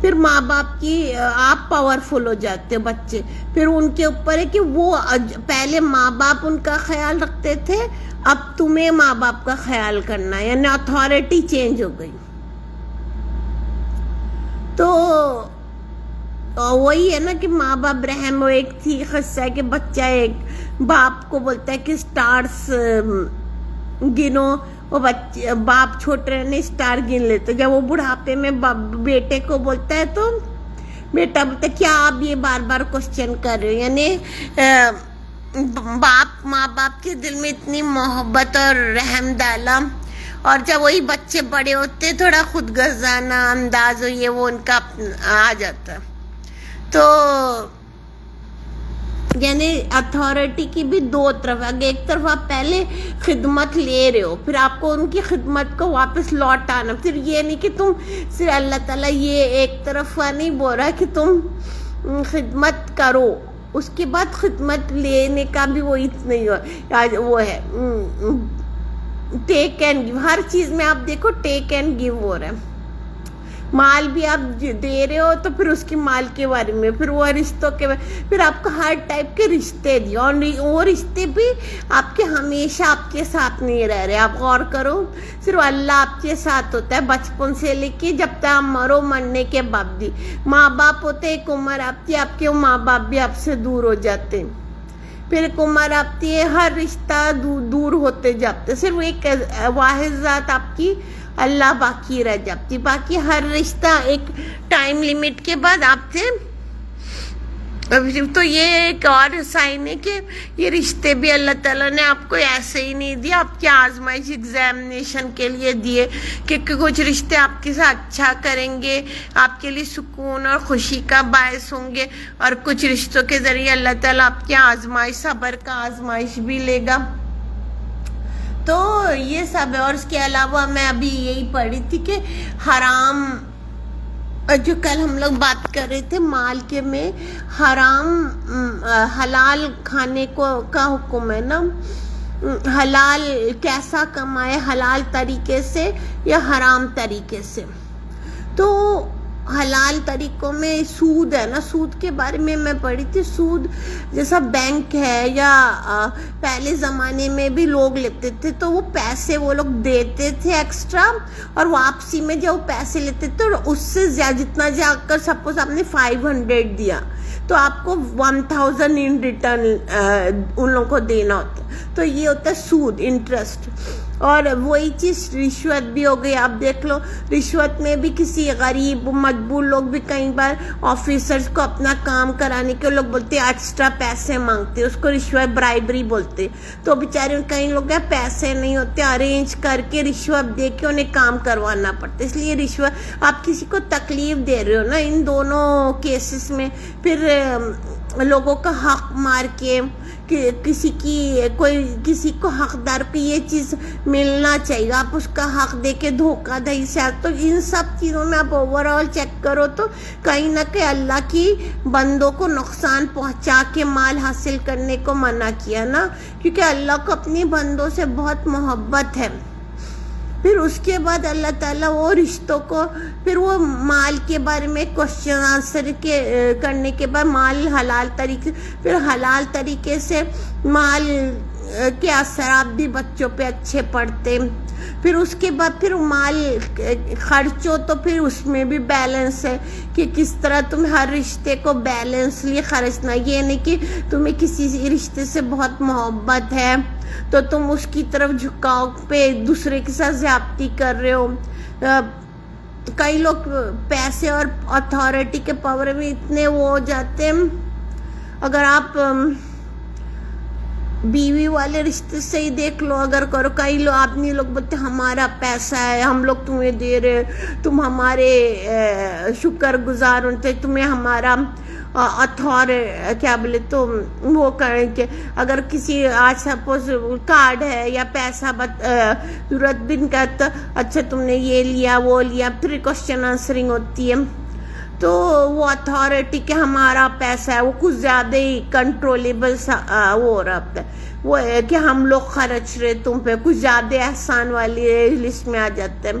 پھر ماں باپ کی آپ پاورفل ہو جاتے ہو بچے، پھر ان کے اوپر ہے کہ وہ پہلے ماں باپ ان کا خیال رکھتے تھے، اب تمہیں ماں باپ کا خیال کرنا ہے، یعنی اتھارٹی چینج ہو گئی. تو وہی ہے نا کہ ماں باپ رحم. وہ ایک تھی قصہ ہے کہ بچہ ایک باپ کو بولتا ہے کہ سٹارز گنو، وہ بچے باپ چھوٹے رہنے اسٹار گن لیتے. جب وہ بڑھاپے میں بیٹے کو بولتا ہے تو بیٹا بولتا ہے کیا آپ یہ بار بار کوشچن کر رہے ہو. یعنی ماں باپ کے دل میں اتنی محبت اور رحم ڈالا، اور جب وہی بچے بڑے ہوتے تھوڑا خود غرضانہ انداز ہو یہ وہ ان کا آ جاتا. تو یعنی اتھارٹی کی بھی دو طرف ہے. ایک طرف آپ پہلے خدمت لے رہے ہو، پھر آپ کو ان کی خدمت کو واپس لوٹ آنا. پھر یہ نہیں کہ تم صرف اللہ تعالیٰ یہ ایک طرف نہیں بول رہا کہ تم خدمت کرو، اس کے بعد خدمت لینے کا بھی وہ اتنا وہ ہے ٹیک اینڈ گیو. ہر چیز میں آپ دیکھو ٹیک اینڈ گیو ہو رہا ہے. مال بھی آپ دے رہے ہو تو پھر اس کی مال کے بارے میں، پھر وہ رشتوں کے پھر آپ کو ہر ٹائپ کے رشتے دیے، اور وہ رشتے بھی آپ کے ہمیشہ آپ کے ساتھ نہیں رہ رہے. آپ غور کرو، صرف اللہ آپ کے ساتھ ہوتا ہے بچپن سے لے کے جب تک آپ مرو، مرنے کے بعد بھی. ماں باپ ہوتے ایک عمر آتی ہے آپ کے، ماں باپ بھی آپ سے دور ہو جاتے ہیں. پھر ایک عمر آتی ہے ہر رشتہ دور ہوتے جاتے، صرف ایک واحد ذات آپ کی اللہ باقی رہ جاتی. باقی ہر رشتہ ایک ٹائم لیمٹ کے بعد آپ سے. تو یہ ایک اور سائن ہے کہ یہ رشتے بھی اللہ تعالیٰ نے آپ کو ایسے ہی نہیں دیے، آپ کی آزمائش ایگزامینیشن کے لیے دیے کہ کچھ رشتے آپ کے ساتھ اچھا کریں گے، آپ کے لیے سکون اور خوشی کا باعث ہوں گے، اور کچھ رشتوں کے ذریعے اللہ تعالیٰ آپ کی آزمائش صبر کا آزمائش بھی لے گا. تو یہ سب ہے. اور اس کے علاوہ میں ابھی یہی پڑھی تھی کہ حرام، جو کل ہم لوگ بات کر رہے تھے مال کے میں حرام حلال کھانے کو کا حکم ہے نا. حلال کیسا کمائے، حلال طریقے سے یا حرام طریقے سے. تو حلال طریقوں میں سود ہے نا، سود کے بارے میں پڑھی تھی. سود جیسا بینک ہے یا پہلے زمانے میں بھی لوگ لیتے تھے تو وہ پیسے وہ لوگ دیتے تھے ایکسٹرا، اور واپسی میں جب وہ پیسے لیتے تھے اور اس سے زیادہ جتنا جا کر سپوز آپ نے 500 دیا تو آپ کو 1000 ان ریٹرن ان لوگوں کو دینا ہوتا. تو یہ ہوتا ہے سود، انٹرسٹ. اور وہی چیز رشوت بھی ہو گئی. آپ دیکھ لو رشوت میں بھی کسی غریب مجبور لوگ بھی کئی بار آفیسرز کو اپنا کام کرانے کے لوگ بولتے ہیں ایکسٹرا پیسے مانگتے، اس کو رشوت برائبری بولتے. تو بیچارے کئی لوگ ہیں پیسے نہیں ہوتے، ارینج کر کے رشوت دے کے انہیں کام کروانا پڑتا. اس لیے رشوت آپ کسی کو تکلیف دے رہے ہو نا ان دونوں کیسز میں. پھر لوگوں کا حق مار کے کہ کسی کو حقدار کو یہ چیز ملنا چاہیے، آپ اس کا حق دے کے دھوکہ دہی سے. تو ان سب چیزوں میں آپ اوور آل چیک کرو تو کہیں نہ کہیں اللہ کی بندوں کو نقصان پہنچا کے مال حاصل کرنے کو منع کیا نا، کیونکہ اللہ کو اپنی بندوں سے بہت محبت ہے. پھر اس کے بعد اللہ تعالیٰ وہ رشتوں کو، پھر وہ مال کے بارے میں کوشچن آنسر کرنے کے بعد مال حلال طریقے، پھر حلال طریقے سے مال کے اثرات بھی بچوں پہ اچھے پڑتے. پھر اس کے بعد پھر مال خرچ ہو تو پھر اس میں بھی بیلنس ہے کہ کس طرح تم ہر رشتے کو بیلنسلی خرچنا. یہ نہیں کہ تمہیں کسی رشتے سے بہت محبت ہے تو تم اس کی طرف جھکاؤ پہ دوسرے کے ساتھ زیادتی کر رہے ہو. کئی لوگ پیسے اور اتھارٹی کے پاور میں اتنے وہ ہو جاتے ہیں. اگر آپ بیوی والے رشتے سے ہی دیکھ لو، اگر کرو کئی لوگ آدمی لوگ بولتے ہمارا پیسہ ہے ہم لوگ تمہیں دے رہے، تم ہمارے شکر گزار ہوتے، تمہیں ہمارا کیا بولے تو وہ کریں کہ اگر کسی آج سپوز کارڈ ہے یا پیسہ ضرورت بھی نہیں کرتا، اچھا تم نے یہ لیا وہ لیا، پھر کوشچن آنسرنگ ہوتی ہے. تو وہ اتھارٹی کہ ہمارا پیسہ ہے وہ کچھ زیادہ ہی کنٹرولیبل وہ ہو رہا ہے، وہ ہے کہ ہم لوگ خرچ رہے تم پہ، کچھ زیادہ احسان والی لسٹ میں آ جاتے ہیں.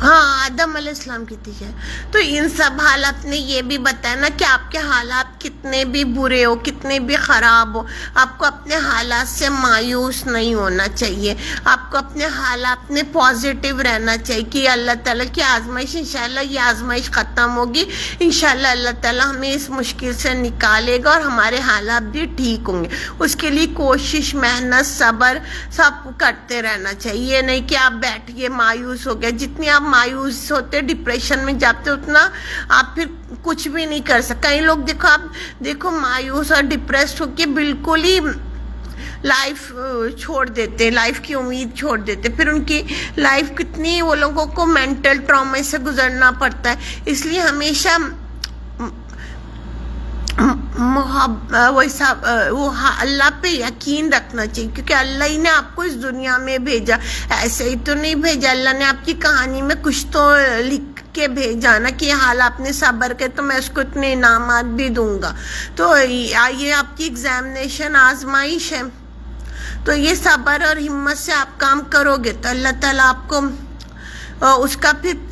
ہاں آدم علیہ السلام کی تھی ہے. تو ان سب حالات نے یہ بھی بتایا نا کہ آپ کے حالات کتنے بھی برے ہو، کتنے بھی خراب ہو، آپ کو اپنے حالات سے مایوس نہیں ہونا چاہیے. آپ کو اپنے حالات میں پازیٹیو رہنا چاہیے کہ اللہ تعالیٰ کی آزمائش، انشاءاللہ یہ آزمائش ختم ہوگی، انشاءاللہ اللہ تعالیٰ ہمیں اس مشکل سے نکالے گا اور ہمارے حالات بھی ٹھیک ہوں گے. اس کے لیے کوشش، محنت، صبر سب کرتے رہنا چاہیے. یہ نہیں کہ آپ بیٹھیے مایوس ہو گئے. جتنی آپ مایوس ہوتے، ڈپریشن میں جاتے، اتنا آپ پھر کچھ بھی نہیں کر سکتے. کئی لوگ دیکھو، آپ دیکھو مایوس اور ڈپریسڈ ہو کے بالکل ہی لائف چھوڑ دیتے، لائف کی امید چھوڑ دیتے. پھر ان کی لائف کتنی، وہ لوگوں کو مینٹل ٹراما سے گزرنا پڑتا ہے. اس لیے ہمیشہ وہ اللہ پہ یقین رکھنا چاہیے، کیونکہ اللہ ہی نے آپ کو اس دنیا میں بھیجا. ایسے ہی تو نہیں بھیجا. اللہ نے آپ کی کہانی میں کچھ تو لکھ کے بھیجا نا کہ یہ حال آپ نے صبر کے تو میں اس کو اتنے انعامات بھی دوں گا. تو یہ آپ کی ایگزامینیشن، آزمائش ہے. تو یہ صبر اور ہمت سے آپ کام کرو گے تو اللہ تعالیٰ آپ کو اس کا پھر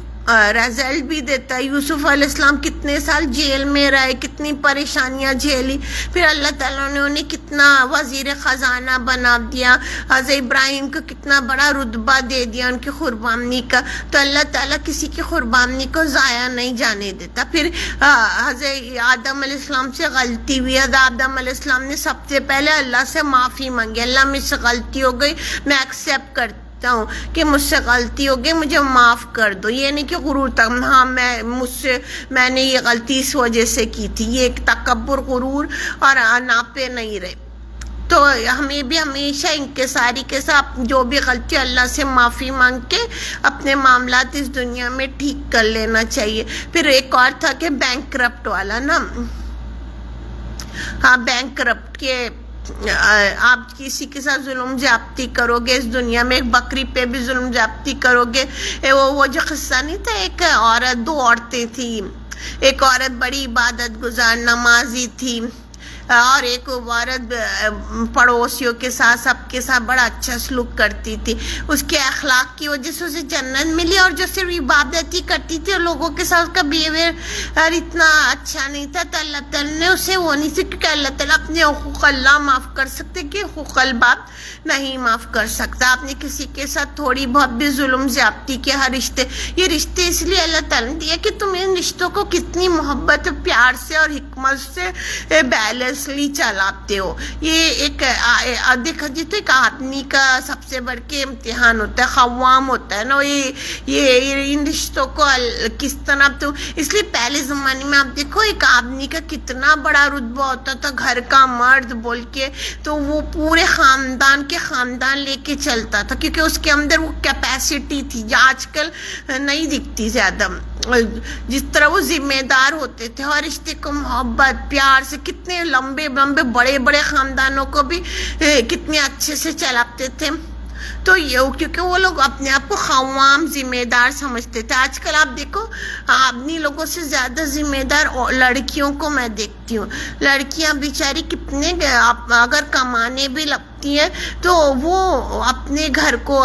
رزلٹ بھی دیتا ہے. یوسف علیہ السلام کتنے سال جیل میں رہے، کتنی پریشانیاں جھیلی، پھر اللہ تعالیٰ نے انہیں کتنا وزیر خزانہ بنا دیا. حضرت ابراہیم کو کتنا بڑا رتبہ دے دیا ان کی قربانی کا. تو اللہ تعالیٰ کسی کی قربانی کو ضائع نہیں جانے دیتا. پھر حضرت آدم علیہ السلام سے غلطی ہوئی. حضرت آدم علیہ السلام نے سب سے پہلے اللہ سے معافی مانگی، اللہ مجھ سے غلطی ہو گئی، میں ایکسیپٹ کرتا ہوں کہ مجھ سے غلطی ہو گئی، مجھے معاف کر دو. یہ نہیں کہ غرور تک، ہاں میں نے یہ غلطی اس وجہ سے کی تھی. یہ ایک تکبر، غرور اور انا پہ نہیں رہے. تو ہمیں بھی ہمیشہ انکساری کے ساتھ جو بھی غلطی، اللہ سے معافی مانگ کے اپنے معاملات اس دنیا میں ٹھیک کر لینا چاہیے. پھر ایک اور تھا کہ بینک کرپٹ والا نا. ہاں بینک کرپٹ کے آپ کسی کے ساتھ ظلم زیادتی کرو گے اس دنیا میں، ایک بکری پہ بھی ظلم زیادتی کرو گے. وہ جو قصہ نہیں تھا، ایک عورت، دو عورتیں تھیں. ایک عورت بڑی عبادت گزار نمازی تھی، اور ایک عورت پڑوسیوں کے ساتھ، سب کے ساتھ بڑا اچھا سلوک کرتی تھی. اس کے اخلاق کی وجہ سے اسے جنت ملی. اور جو صرف عبادت ہی کرتی تھی اور لوگوں کے ساتھ اس کا بیہیویئر اتنا اچھا نہیں تھا، تو اللہ تعالیٰ نے اسے وہ نہیں سکھا، کیونکہ اللہ تعالیٰ اپنے حقوق اللہ معاف کر سکتے کہ حقوق الباب نہیں معاف کر سکتا. آپ نے کسی کے ساتھ تھوڑی بہت بھی ظلم زیادتی کے، ہر رشتے، یہ رشتے اس لیے اللہ تعالیٰ نے دیا کہ تم ان رشتوں کو کتنی محبت، پیار سے اور حکمت سے بیلنس چلاتے ہو. یہ ایک دیکھا جی، تو ایک آدمی کا سب سے بڑھ کے امتحان ہوتا ہے، خوام ہوتا ہے نا یہ ان رشتوں کو کس طرح. تو اس لیے پہلے زمانے میں آپ دیکھو، ایک آدمی کا کتنا بڑا رتبہ ہوتا تھا، گھر کا مرد بول کے، تو وہ پورے خاندان لے کے چلتا تھا، کیونکہ اس کے اندر وہ کیپیسٹی تھی جو آج کل نہیں دکھتی زیادہ. جس طرح وہ ذمہ دار ہوتے تھے، ہر رشتے کو محبت، پیار سے، کتنے لمبے بڑے خاندانوں کو بھی کتنے اچھے سے چلاتے تھے. تو یہ کیونکہ وہ لوگ اپنے آپ کو خوام، ذمہ دار سمجھتے تھے. آج کل آپ دیکھو، آدمی لوگوں سے زیادہ ذمہ دار لڑکیوں کو میں دیکھتی ہوں. لڑکیاں بیچاری کتنے، اگر کمانے بھی لگتی ہیں تو وہ اپنے گھر کو،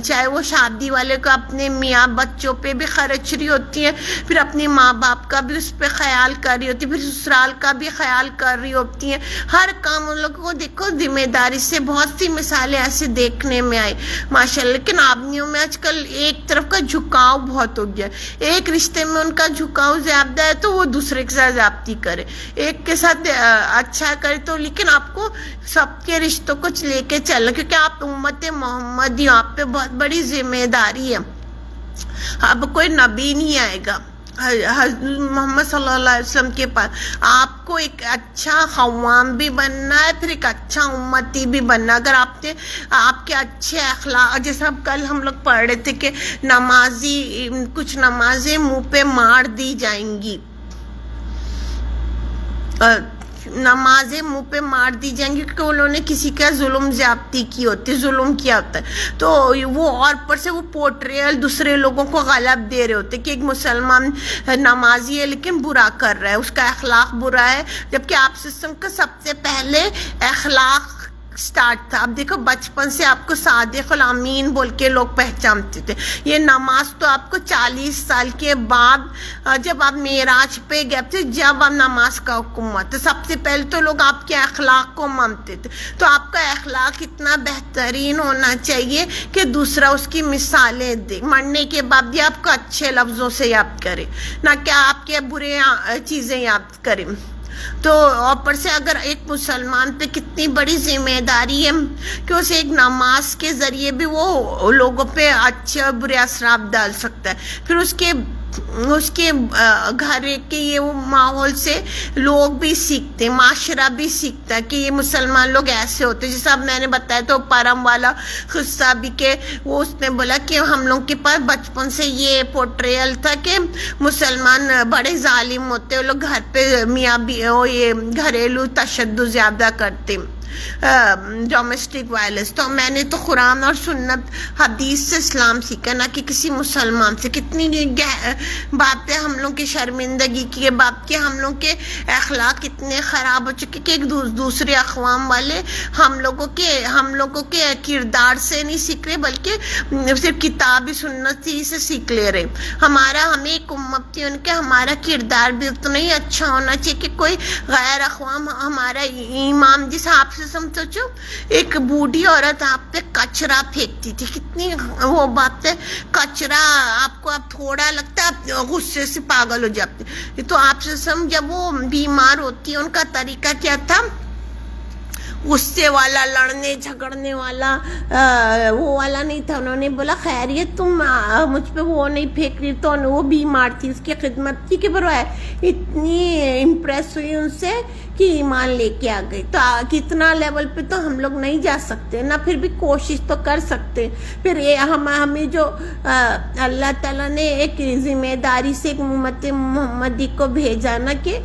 چاہے وہ شادی والے کو، اپنے میاں بچوں پہ بھی خرچ رہی ہوتی ہیں، پھر اپنے ماں باپ کا بھی اس پہ خیال کر رہی ہوتی ہے، پھر سسرال کا بھی خیال کر رہی ہوتی ہیں. ہر کام ان لوگوں کو دیکھو ذمہ داری سے. بہت سی مثالیں ایسے دیکھنے میں آئی ماشاءاللہ. لیکن آدمیوں میں آج کل ایک طرف کا جھکاؤ بہت ہو گیا. ایک رشتے میں ان کا جھکاؤ زیادہ ہے تو وہ دوسرے کے ساتھ زیادتی کرے، ایک کے ساتھ اچھا کرے. تو لیکن آپ کو سب کے رشتوں کو لے کے چلنا، کیونکہ آپ امت محمدی، آپ پہ بہت بڑی ذمہ داری ہے. اب کوئی نبی نہیں آئے گا حضرت محمد صلی اللہ علیہ وسلم کے پاس. آپ کو ایک اچھا خوام بھی بننا ہے، پھر ایک اچھا امتی بھی بننا. اگر آپ کے اچھے اخلاق، جیسے اب کل ہم لوگ پڑھ رہے تھے کہ کچھ نمازیں منہ پہ مار دی جائیں گی، نمازیں منہ پہ مار دی جائیں گی، کیونکہ انہوں نے کسی کا ظلم زیادتی کی ہوتی، ظلم کیا ہوتا ہے. تو وہ اور پر سے وہ پورٹریل دوسرے لوگوں کو غلط دے رہے ہوتے کہ ایک مسلمان نمازی ہے لیکن برا کر رہا ہے، اس کا اخلاق برا ہے. جبکہ آپ سسٹم کا سب سے پہلے اخلاق سٹارٹ تھا. اب دیکھو بچپن سے آپ کو صادق الامین بول کے لوگ پہچانتے تھے. یہ نماز تو آپ کو 40 سال کے بعد جب آپ معراج پہ گئے تھے جب آپ نماز کا حکم ہوا تو سب سے پہلے تو لوگ آپ کے اخلاق کو مانتے تھے. تو آپ کا اخلاق اتنا بہترین ہونا چاہیے کہ دوسرا اس کی مثالیں دے. مرنے کے بعد بھی آپ کو اچھے لفظوں سے یاد کرے نہ کہ آپ کے برے چیزیں یاد کریں. تو اوپر سے اگر ایک مسلمان پہ کتنی بڑی ذمہ داری ہے کہ اسے ایک نماز کے ذریعے بھی وہ لوگوں پہ اچھے اور برے اثرات ڈال سکتا ہے. پھر اس کے گھر کے یہ وہ ماحول سے لوگ بھی سیکھتے, معاشرہ بھی سیکھتا ہے کہ یہ مسلمان لوگ ایسے ہوتے. جیسے اب میں نے بتایا تو پرم والا قصہ بھی کہ وہ اس نے بولا کہ ہم لوگ کے پاس بچپن سے یہ پورٹریل تھا کہ مسلمان بڑے ظالم ہوتے, وہ لوگ گھر پہ میاں بھی یہ گھریلو تشدد زیادہ کرتے, ڈومیسٹک وائلنس. تو میں نے تو قرآن اور سنت حدیث سے اسلام سیکھا نہ کہ کسی مسلمان سے. کتنی باتیں ہم لوگ کی شرمندگی کی بات کہ ہم لوگ کے اخلاق اتنے خراب ہو چکے کہ ایک دوسرے اقوام والے ہم لوگوں کے کردار سے نہیں سیکھ رہے بلکہ صرف کتابی سنت ہی سے سیکھ لے رہے. ہمیں ایک امت تھی ان کے ہمارا کردار بھی اتنا ہی اچھا ہونا چاہیے کہ کوئی غیر اقوام ہمارا ایمان. جس آپ سے سوچو ایک بوڑھی عورت آپ پہ کچرا پھینکتی تھی, کتنی وہ بات ہے, کچرا آپ کو اب تھوڑا لگتا ہے آپ غصے سے پاگل ہو جاتے. تو آپ سے جب وہ بیمار ہوتی ہے ان کا طریقہ کیا تھا, غصے والا, لڑنے جھگڑنے والا وہ والا نہیں تھا. انہوں نے بولا خیریت تم مجھ پہ وہ نہیں پھینک رہی. تو وہ بیمار تھی, اس کی خدمت کی کہ برائے اتنی امپریس ہوئی ان سے کہ ایمان لے کے آ گئی. تو کتنا لیول پہ تو ہم لوگ نہیں جا سکتے نا, پھر بھی کوشش تو کر سکتے. پھر ہمیں جو اللہ تعالیٰ نے ایک ذمہ داری سے ایک امت محمدی کو بھیجا نا کہ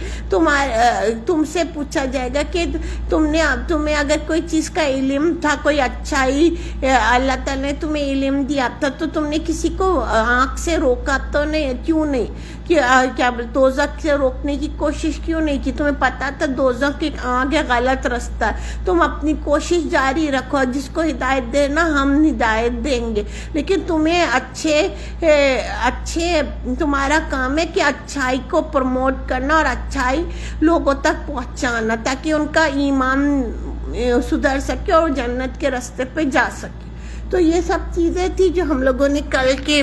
تم سے پوچھا جائے گا کہ تمہیں اگر کوئی چیز کا علم تھا, کوئی اچھائی اللہ تعالیٰ نے تمہیں علم دیا تھا تو تم نے کسی کو آنکھ سے روکا تو نہیں, کیوں نہیں, کہ کیا دوزخ سے روکنے کی کوشش کیوں نہیں کی؟ تمہیں پتا تھا دوزخ کے آگے غلط رستہ ہے, تم اپنی کوشش جاری رکھو. جس کو ہدایت دینا ہم ہدایت دیں گے, لیکن تمہیں اچھے تمہارا کام ہے کہ اچھائی کو پروموٹ کرنا اور اچھائی لوگوں تک پہنچانا تاکہ ان کا ایمان سدھر سکے اور جنت کے راستے پہ جا سکے. تو یہ سب چیزیں تھی جو ہم لوگوں نے کل کے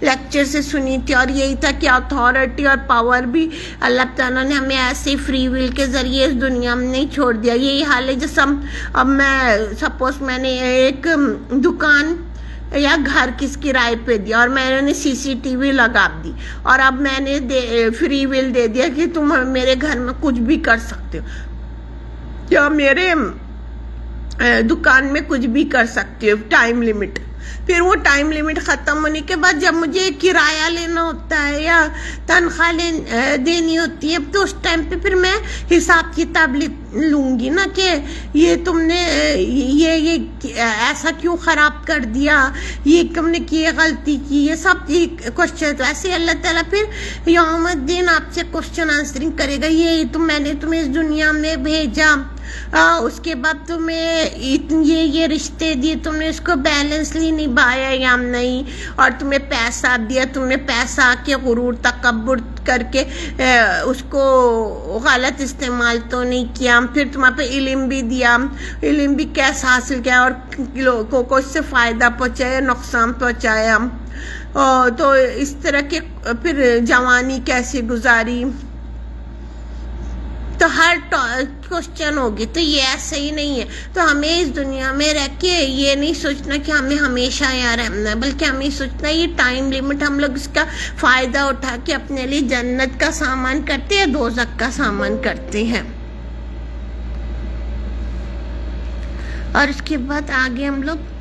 لیکچر سے سنی تھی, اور یہی تھا کہ اتھارٹی اور پاور بھی اللہ تعالیٰ نے ہمیں ایسے فری ول کے ذریعے اس دنیا میں نہیں چھوڑ دیا. یہی حال ہے جیسے اب میں نے ایک دکان یا گھر کس کرائے پہ دیا اور میں نے CCTV لگا دی, اور اب میں نے فری ول دے دیا کہ تم میرے گھر میں کچھ بھی کر سکتے ہو, یا میرے دکان میں کچھ بھی کر سکتے ہو, ٹائم لمٹ. پھر وہ ٹائم لمٹ ختم ہونے کے بعد جب مجھے کرایہ لینا ہوتا ہے یا تنخواہ دینی ہوتی ہے تو اس ٹائم پہ پھر میں حساب کتاب لوں گی نا کہ یہ تم نے یہ ایسا کیوں خراب کر دیا, یہ تم نے کی غلطی کی, یہ سب کوشچن. ایسے اللہ تعالیٰ پھر یوم الدین آپ سے کوشچن آنسرنگ کرے گا. میں نے تمہیں اس دنیا میں بھیجا, اس کے بعد تمہیں یہ رشتے دیے, تم نے اس کو بیلنسلی نبھایا یا نہیں, اور تمہیں پیسہ دیا, تم نے پیسہ کے غرور تکبر کر کے اس کو غلط استعمال تو نہیں کیا. پھر تمہیں پہ علم بھی دیا, علم بھی کیسا حاصل کیا اور لوگوں کو اس سے فائدہ پہنچایا, نقصان پہنچایا. تو اس طرح کے پھر جوانی کیسے گزاری, تو ہر کوشچن ہوگی. تو یہ ایسا ہی نہیں ہے. تو ہمیں اس دنیا میں رہ کے یہ نہیں سوچنا کہ ہمیں ہمیشہ یہاں رہنا ہے, بلکہ ہمیں سوچنا یہ ٹائم لمٹ ہم لوگ اس کا فائدہ اٹھا کے اپنے لیے جنت کا سامان کرتے ہیں, دوزخ کا سامان کرتے ہیں. اور اس کے بعد آگے ہم لوگ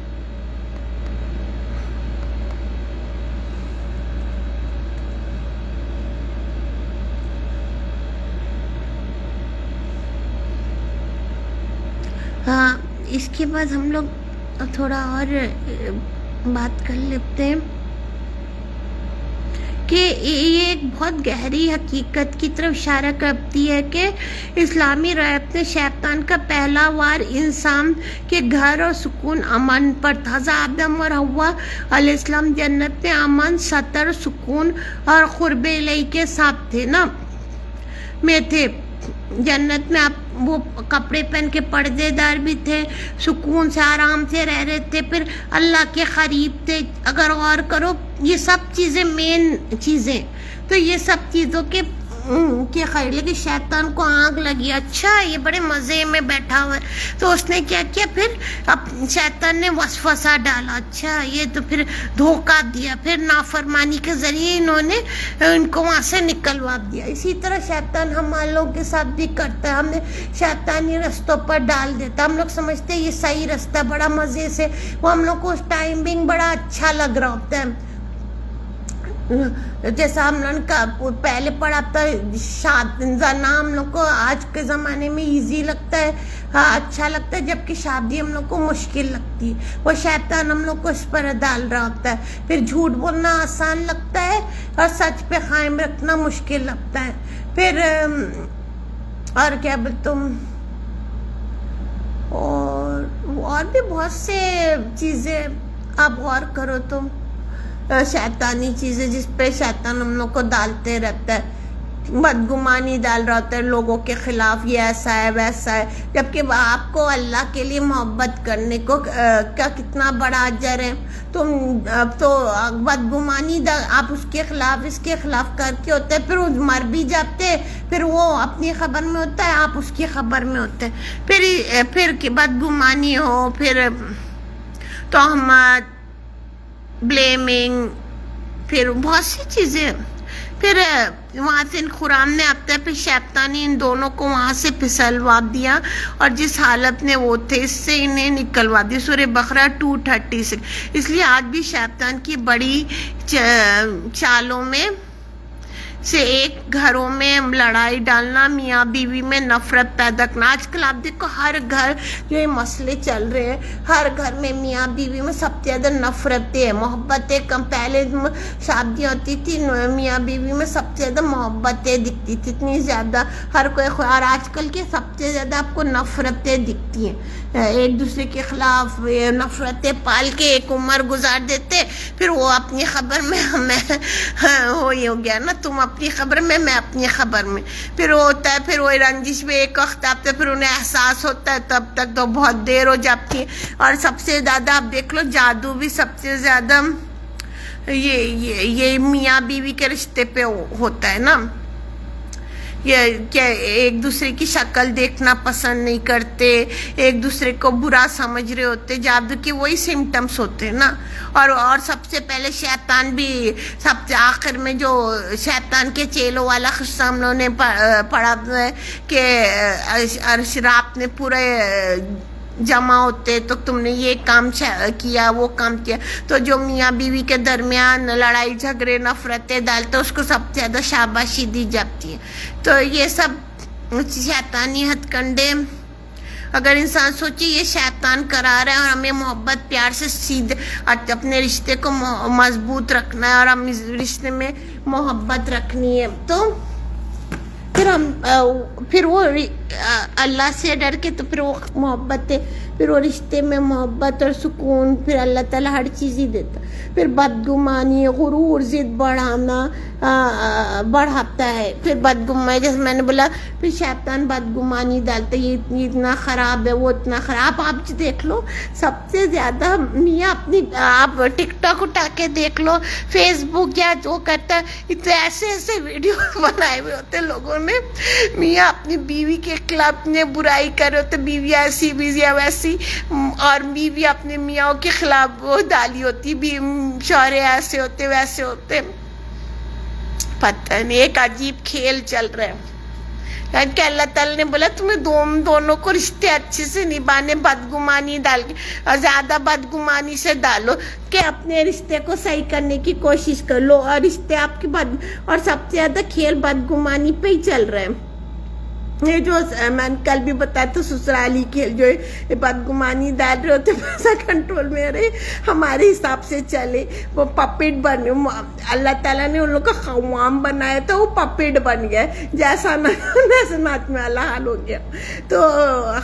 اس کے بعد ہم لوگ تھوڑا اور بات کر لیتے ہیں کہ یہ ایک بہت گہری حقیقت کی طرف اشارہ کرتی ہے کہ اسلامی روایت میں شیطان کا پہلا وار انسان کے گھر اور سکون امن پر تھا۔ آدم اور حوا علیہ السلام جنت میں امن، ستر، سکون اور قرب الہی کے ساتھ تھے میں تھے۔ جنت میں آپ وہ کپڑے پہن کے پردے دار بھی تھے، سکون سے آرام سے رہ رہے تھے، پھر اللہ کے قریب تھے۔ اگر غور کرو یہ سب چیزیں مین چیزیں، تو یہ سب چیزوں کے خیر، لیکن شیطان کو آگ لگی، اچھا یہ بڑے مزے میں بیٹھا ہوا ہے، تو اس نے کیا کیا، پھر شیطان نے وسوسہ ڈالا، اچھا یہ تو پھر دھوکہ دیا، پھر نافرمانی کے ذریعے انہوں نے ان کو وہاں سے نکلوا دیا۔ اسی طرح شیطان ہم لوگوں کے ساتھ بھی کرتا ہے، ہمیں شیطانی رستوں پر ڈال دیتا، ہم لوگ سمجھتے ہیں یہ صحیح رستہ، بڑا مزے سے، وہ ہم لوگ کو اس ٹائمنگ بڑا اچھا لگ رہا ہوتا ہے۔ جیسا ہم لوگوں کا پہلے پڑھا تھا زنا ہم لوگ کو آج کے زمانے میں ایزی لگتا ہے، اچھا لگتا ہے، جبکہ شادی ہم لوگ کو مشکل لگتی ہے۔ وہ شیطان ہم لوگ کو اس پر ڈال رہا ہوتا ہے۔ پھر جھوٹ بولنا آسان لگتا ہے اور سچ پہ قائم رکھنا مشکل لگتا ہے۔ پھر اور کیا تم اور بھی بہت سے چیزیں آپ غور کرو، تم شیطانی چیزیں جس پہ شیطان ہم لوگ کو ڈالتے رہتا ہے، بدگمانی ڈال رہا ہوتا ہے لوگوں کے خلاف، یہ ایسا ہے ویسا ہے، جبکہ آپ کو اللہ کے لیے محبت کرنے کو کا کتنا بڑا اجر ہے۔ تم تو بدگمانی آپ اس کے خلاف اس کے خلاف کر کے ہوتا ہے، پھر وہ مر بھی جاتے، پھر وہ اپنی خبر میں ہوتا ہے، آپ اس کی خبر میں ہوتے ہیں، پھر بدگمانی ہو، پھر تہمت، بلیمنگ، پھر بہت سی چیزیں، پھر وہاں سے قرآن نے آتا ہے، پھر شیطان نے ان دونوں کو وہاں سے پھسلوا دیا اور جس حالت میں وہ تھے اس سے انہیں نکلوا دیا۔ سورہ بقرہ 236۔ اس لیے آج بھی شیطان کی بڑی چالوں میں سے ایک گھروں میں لڑائی ڈالنا، میاں بیوی میں نفرت پیدا کرنا۔ آج کل آپ دیکھو ہر گھر جو یہ مسئلے چل رہے ہیں، ہر گھر میں میاں بیوی میں سب سے زیادہ نفرتیں، محبتیں کم۔ پہلے شادی ہوتی تھی میاں بیوی میں سب سے زیادہ محبتیں دکھتی تھی، اتنی زیادہ ہر کوئی، اور آج کل کے سب سے زیادہ آپ کو نفرتیں دکھتی ہیں، ایک دوسرے کے خلاف نفرتیں پال کے ایک عمر گزار دیتے، پھر وہ اپنی خبر میں وہی ہو گیا نا، تم اپنی خبر میں میں اپنی خبر میں، پھر وہ ہوتا ہے، پھر وہ رنجش میں ایک وقت آتا ہے، پھر انہیں احساس ہوتا ہے، تب تک تو بہت دیر ہو جاتی ہے۔ اور سب سے زیادہ آپ دیکھ لو جادو بھی سب سے زیادہ یہ میاں بیوی کے رشتے پہ ہوتا ہے نا، یہ کہ ایک دوسرے کی شکل دیکھنا پسند نہیں کرتے، ایک دوسرے کو برا سمجھ رہے ہوتے، جادو کے وہی سمٹمز ہوتے ہیں نا۔ اور سب سے پہلے شیطان بھی سب سے آخر میں جو شیطان کے چیلوں والا قصہ ہم لوگوں نے پڑھا ہے کہ رات نے پورے جمع ہوتے تو تم نے یہ کام کیا وہ کام کیا، تو جو میاں بیوی کے درمیان لڑائی جھگڑے نفرتیں ڈالتے اس کو سب سے زیادہ شاباشی دی جاتی ہے۔ تو یہ سب شیطانی ہتھ کنڈے، اگر انسان سوچے یہ شیطان کرا رہا ہے اور ہمیں محبت پیار سے سیدھے اپنے رشتے کو مضبوط رکھنا ہے اور ہم اس رشتے میں محبت رکھنی ہے، تو پھر وہ اللہ سے ڈر کے، تو پھر وہ محبت ہے، پھر وہ رشتے میں محبت اور سکون، پھر اللہ تعالیٰ ہر چیز ہی دیتا۔ پھر بدگمانی، غرور، ضد بڑھاتا ہے، پھر بدگمانی جیسے میں نے بولا، پھر شیطان بدگمانی ڈالتا ہے، یہ اتنا خراب ہے، وہ اتنا خراب۔ آپ دیکھ لو سب سے زیادہ میاں اپنی، آپ ٹک ٹاک اٹھا کے دیکھ لو، فیس بک یا جو کرتا ہے، اتنے ایسے ویڈیو بنائے ہوئے ہوتے لوگوں نے، میاں اپنی بیوی کے خلاف نے برائی کر رہے ہوتے، بیوی ایسی بیوی ویسی، اور بیوی اپنے میاں کے خلاف وہ ڈالی ہوتی، شوہر ایسے ہوتے ویسے ہوتے، پتہ نہیں ایک عجیب کھیل چل رہا ہے کہ اللہ تعالیٰ نے بولا تمہیں دونوں کو رشتے اچھے سے نبھانے، بدگمانی ڈال کے، اور زیادہ بدگمانی سے ڈالو کہ اپنے رشتے کو صحیح کرنے کی کوشش کر لو، اور رشتے آپ کے اور سب سے زیادہ کھیل بدگمانی پہ ہی چل رہے ہیں۔ یہ جو میں نے کل بھی بتایا تو سسرالی کے جو بدگمانی ڈال رہے ہوتے پیسہ کنٹرول میں رہے ہمارے حساب سے چلے وہ پپیٹ بن اللہ تعالیٰ نے ان لوگ کا خوام بنایا تھا وہ پپیٹ بن گئے جیسا ناچ میں اللہ حال ہو گیا تو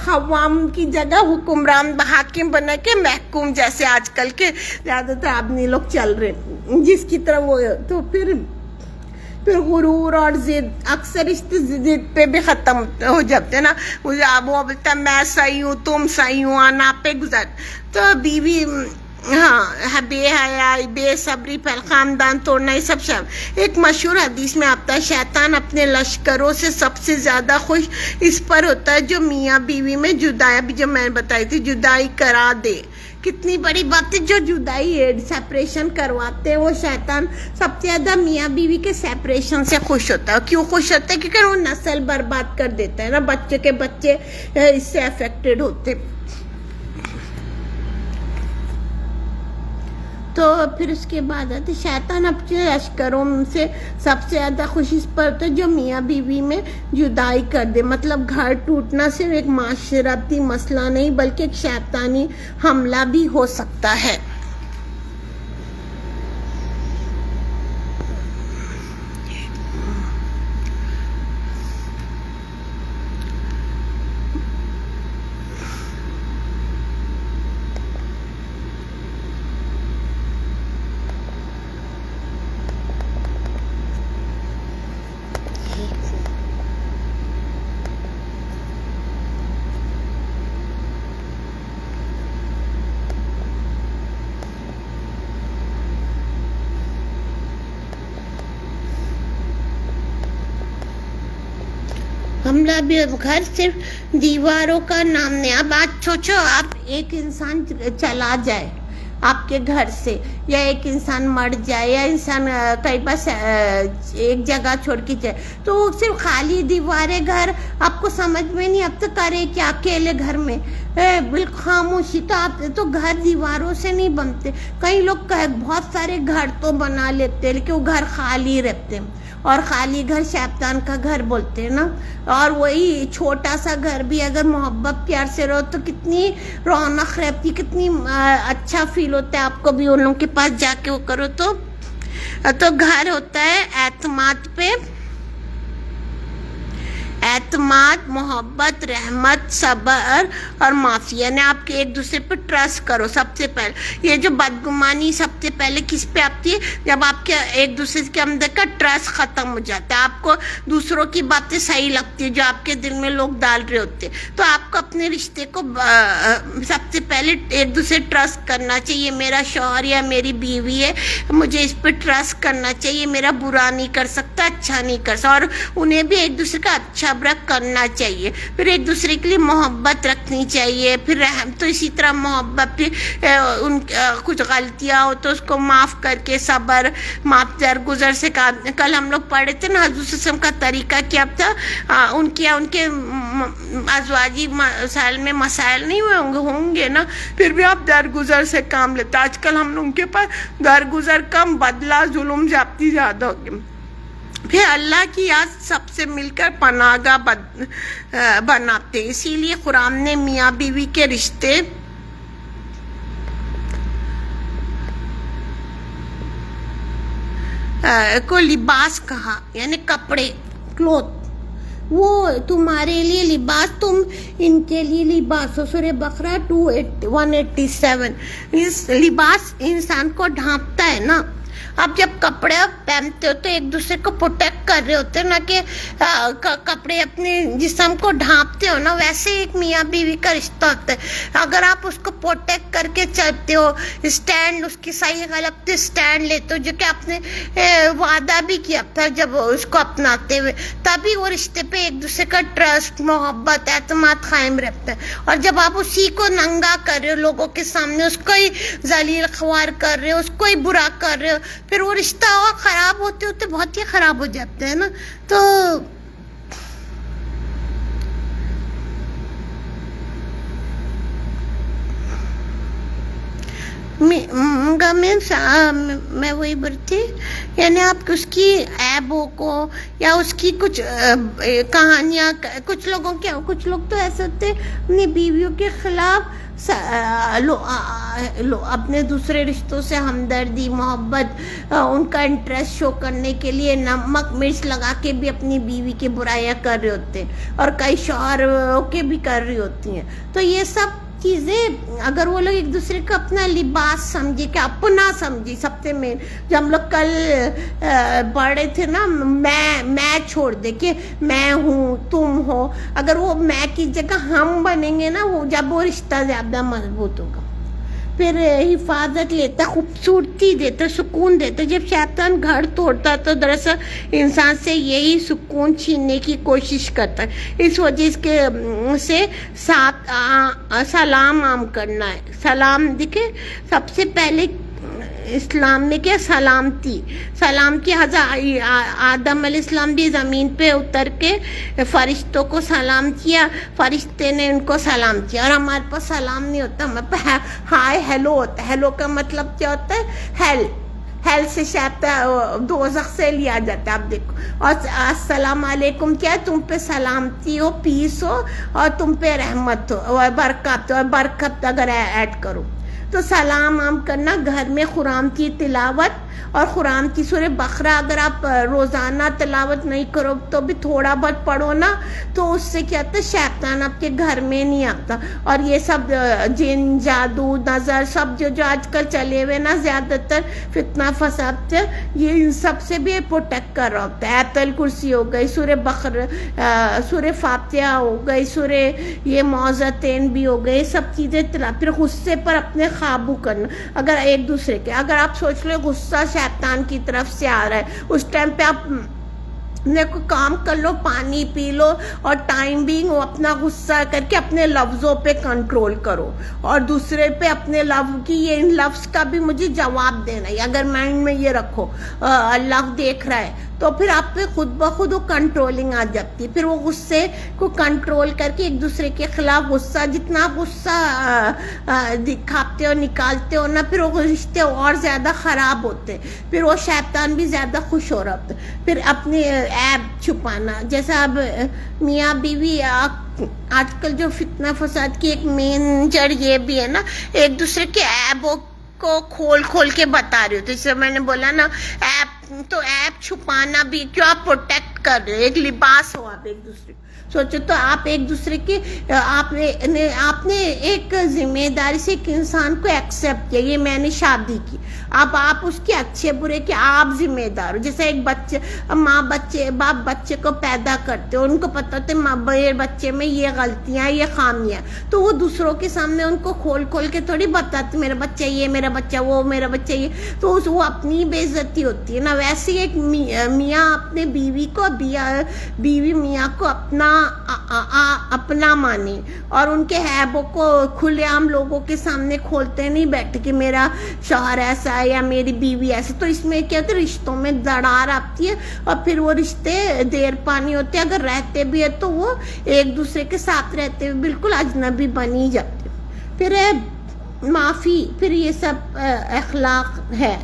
خوام کی جگہ حکمران حاکم بنا کے محکوم جیسے آج کل کے زیادہ تر آدمی لوگ چل رہے جس کی طرح وہ تو پھر غرور اور ضد اکثر اس ضد پہ بھی ختم ہو جاتے ہیں نا وہ بولتا میں صحیح ہوں تم صحیح ہوں آنا پہ گزر تو بیوی ہاں بے حیائی بے صبری پھیل خاندان توڑنا یہ سب ایک مشہور حدیث میں آتا ہے شیطان اپنے لشکروں سے سب سے زیادہ خوش اس پر ہوتا ہے جو میاں بیوی میں جدائی ابھی جو میں نے بتائی تھی جدائی کرا دے کتنی بڑی بات ہے جو جدائی سیپریشن کرواتے ہیں وہ شیطان سب سے زیادہ میاں بیوی کے سیپریشن سے خوش ہوتا ہے کیوں خوش ہوتا ہے کیونکہ وہ نسل برباد کر دیتا ہے نا بچے کے بچے اس سے افیکٹڈ ہوتے تو پھر اس کے بعد آتے شیطان اپنے لشکروں سے سب سے زیادہ خوش اس پر ہوتا ہے جو میاں بیوی میں جدائی کر دے مطلب گھر ٹوٹنا صرف ایک معاشرتی مسئلہ نہیں بلکہ ایک شیطانی حملہ بھی ہو سکتا ہے حملہ بھی گھر صرف دیواروں کا نام نہیں اب آج سوچو آپ ایک انسان چلا جائے آپ کے گھر سے یا ایک انسان مر جائے یا انسان کئی بار ایک جگہ چھوڑ کے جائے تو وہ صرف خالی دیواریں گھر آپ کو سمجھ میں نہیں اب تو کرے کیا اکیلے گھر میں بالکل خاموشی تو آپ تو گھر دیواروں سے نہیں بنتے کئی لوگ بہت سارے گھر تو بنا لیتے ہیں لیکن وہ گھر خالی رہتے ہیں اور خالی گھر شیطان کا گھر بولتے ہیں نا اور وہی چھوٹا سا گھر بھی اگر محبت پیار سے رہو تو کتنی رونق رہتی کتنی اچھا فیل ہوتا ہے آپ کو بھی ان لوگوں کے پاس جا کے وہ کرو تو گھر ہوتا ہے اعتماد پہ اعتماد محبت رحمت صبر اور معافی یعنی آپ کے ایک دوسرے پہ ٹرسٹ کرو سب سے پہلے یہ جو بدگمانی سب سے پہلے کس پہ آتی ہے جب آپ کے ایک دوسرے کے اندر کا ٹرسٹ ختم ہو جاتا ہے آپ کو دوسروں کی باتیں صحیح لگتی ہے جو آپ کے دل میں لوگ ڈال رہے ہوتے تو آپ کو اپنے رشتے کو سب سے پہلے ایک دوسرے ٹرسٹ کرنا چاہیے میرا شوہر یا میری بیوی ہے مجھے اس پہ ٹرسٹ کرنا چاہیے میرا برا نہیں کر سکتا اچھا نہیں کر سکتا اور انہیں بھی ایک دوسرے کا اچھا کرنا چاہیے پھر ایک دوسرے کے لیے محبت رکھنی چاہیے پھر رحم تو اسی طرح محبت ان کچھ غلطیاں ہو تو اس کو معاف کر کے صبر معاف درگزر سے کل ہم لوگ پڑھے تھے نا حضور صلی اللہ علیہ وسلم کا طریقہ کیا تھا ان کے ازواجی مسائل میں مسائل نہیں ہوں گے نا پھر بھی آپ درگزر سے کام لیتے آج کل ہم لوگوں کے پاس درگزر کم بدلہ ظلم زیادتی زیادہ ہو گئی پھر اللہ کی یاد سب سے مل کر پناہ گاہ بناتے اسی لیے قرآن نے میاں بیوی کے رشتے کو لباس کہا یعنی کپڑے کلوتھ وہ تمہارے لیے لباس تم ان کے لیے لباس ہو سورہ بقرہ 187 اس لباس انسان کو ڈھانپتا ہے نا آپ جب کپڑے پہنتے ہو تو ایک دوسرے کو پروٹیکٹ کر رہے ہوتے نا کہ کپڑے اپنے جسم کو ڈھانپتے ہو نا ویسے ایک میاں بیوی کا رشتہ ہوتا ہے اگر آپ اس کو پروٹیکٹ کر کے چلتے ہو اسٹینڈ اس کی صحیح غلط پہ اسٹینڈ لیتے ہو جو کہ آپ نے وعدہ بھی کیا تھا جب اس کو اپناتے ہوئے تبھی وہ رشتے پہ ایک دوسرے کا ٹرسٹ محبت اعتماد قائم رہتا ہے اور جب آپ اسی کو ننگا کر رہے ہو لوگوں کے سامنے اس کو ہی ذلیل خوار کر رہے ہو اس کو ہی برا کر رہے ہو پھر وہ رشتہ اور خراب ہوتے ہوتے بہت ہی خراب ہو جاتا ہے نا تو میں وہی بولتی، یعنی آپ اس کی عیبوں کو یا اس کی کچھ کہانیاں، کچھ لوگ تو ایسے ہوتے اپنی بیویوں کے خلاف اپنے دوسرے رشتوں سے ہمدردی، محبت، ان کا انٹرسٹ شو کرنے کے لیے نمک مرچ لگا کے بھی اپنی بیوی کی برائیاں کر رہے ہوتے ہیں، اور کئی شوہر کے بھی کر رہی ہوتی ہیں. تو یہ سب چیزیں اگر وہ لوگ ایک دوسرے کو اپنا لباس سمجھے کہ اپنا سمجھے، سب سے مین جو ہم لوگ کل پڑھے تھے نا، میں چھوڑ دے کہ میں ہوں تم ہو، اگر وہ میں کی جگہ ہم بنیں گے نا، وہ جب وہ رشتہ زیادہ مضبوط ہوگا. پھر حفاظت لیتا، خوبصورتی دیتا، سکون دیتا. جب شیطان گھر توڑتا تو دراصل انسان سے یہی سکون چھیننے کی کوشش کرتا ہے. اس وجہ سے ساتھ سلام عام کرنا ہے. سلام دیکھیں، سب سے پہلے اسلام میں کیا سلام کی آدم علیہ السلام بھی زمین پہ اتر کے فرشتوں کو سلام کیا، فرشتے نے ان کو سلام کیا. اور ہمارے پاس سلام نہیں ہوتا، ہمارے پاس ہائے ہیلو ہوتا ہے. ہیلو کا مطلب کیا ہوتا ہے؟ ہیل سے شاید دوزخ سے لیا جاتا ہے. آپ دیکھو، اور السلام علیکم کیا ہے؟ تم پہ سلامتی ہو، پیس ہو، اور تم پہ رحمت ہو اور برکت ہو، اور برکت اگر ایڈ کرو تو سلام عام کرنا. گھر میں قرآن کی تلاوت، اور قرآن کی سورہ بقرہ اگر آپ روزانہ تلاوت نہیں کرو تو بھی تھوڑا بہت پڑھو نا، تو اس سے کیا ہوتا ہے؟ شیطان آپ کے گھر میں نہیں آتا. اور یہ سب جن، جادو، نظر، سب جو آج کل چلے ہوئے نا، زیادہ تر فتنہ فساد سے، یہ ان سب سے بھی پروٹیکٹ کر رہا ہوتا ہے. آیت الکرسی ہو گئی، سورہ بقرہ، سورہ فاتحہ ہو گئی، سورہ یہ معوذتین بھی ہو گئے، سب چیزیں پھر غصے پر اپنے قابو کرنا. اگر ایک دوسرے کے، اگر آپ سوچ لو غصہ شیطان کی طرف سے آ رہا ہے، اس ٹائم پہ آپ نے کوئی کام کر لو، پانی پی لو، اور ٹائم بینگ وہ اپنا غصہ کر کے اپنے لفظوں پہ کنٹرول کرو، اور دوسرے پہ اپنے لفظ کی یہ ان لفظ کا بھی مجھے جواب دینا ہے. اگر مائنڈ میں یہ رکھو اللہ دیکھ رہا ہے، تو پھر آپ پہ خود بخود وہ کنٹرولنگ آ جاتی ہے. پھر وہ غصے کو کنٹرول کر کے ایک دوسرے کے خلاف غصہ، جتنا غصہ دکھاتے ہو، نکالتے ہو نا، پھر وہ رشتے اور زیادہ خراب ہوتے، پھر وہ شیطان بھی زیادہ خوش ہو رہا ہوتا. پھر اپنی عیب چھپانا، جیسا اب میاں بیوی آج کل جو فتنہ فساد کی ایک مین جڑ یہ بھی ہے نا، ایک دوسرے کے عیبوں کو کھول کے بتا رہے ہو. تو اس سے میں نے بولا نا، ایپ چھپانا بھی کیوں آپ پروٹیکٹ کر رہے ہو، ایک لباس ہو آپ ایک دوسرے. سوچو تو آپ ایک دوسرے کے، آپ نے ایک ذمہ داری سے ایک انسان کو ایکسیپٹ کیا، یہ میں نے شادی کی، اب آپ اس کے اچھے برے کے آپ ذمہ دار ہو. جیسے ایک باپ بچے کو پیدا کرتے ہو، ان کو پتہ ہوتا ہے میرے بچے میں یہ غلطیاں، یہ خامیاں، تو وہ دوسروں کے سامنے ان کو کھول کے تھوڑی بتاتے میرا بچہ یہ، میرا بچہ وہ، میرا بچہ یہ، تو وہ اپنی بے عزتی ہوتی ہے نا. ویسے ایک میاں اپنے بیوی کو، بیوی میاں کو اپنا مانے، اور ان کے عیبوں کو کھلے عام لوگوں کے سامنے کھولتے نہیں بیٹھے کہ میرا شوہر ایسا ہے یا میری بیوی ایسا. تو اس میں کیا ہوتا ہے؟ رشتوں میں دراڑ آتی ہے، اور پھر وہ رشتے دیر پانی ہوتے ہیں. اگر رہتے بھی ہے تو وہ ایک دوسرے کے ساتھ رہتے ہوئے بالکل اجنبی بنی جاتے. پھر معافی، پھر یہ سب اخلاق ہے،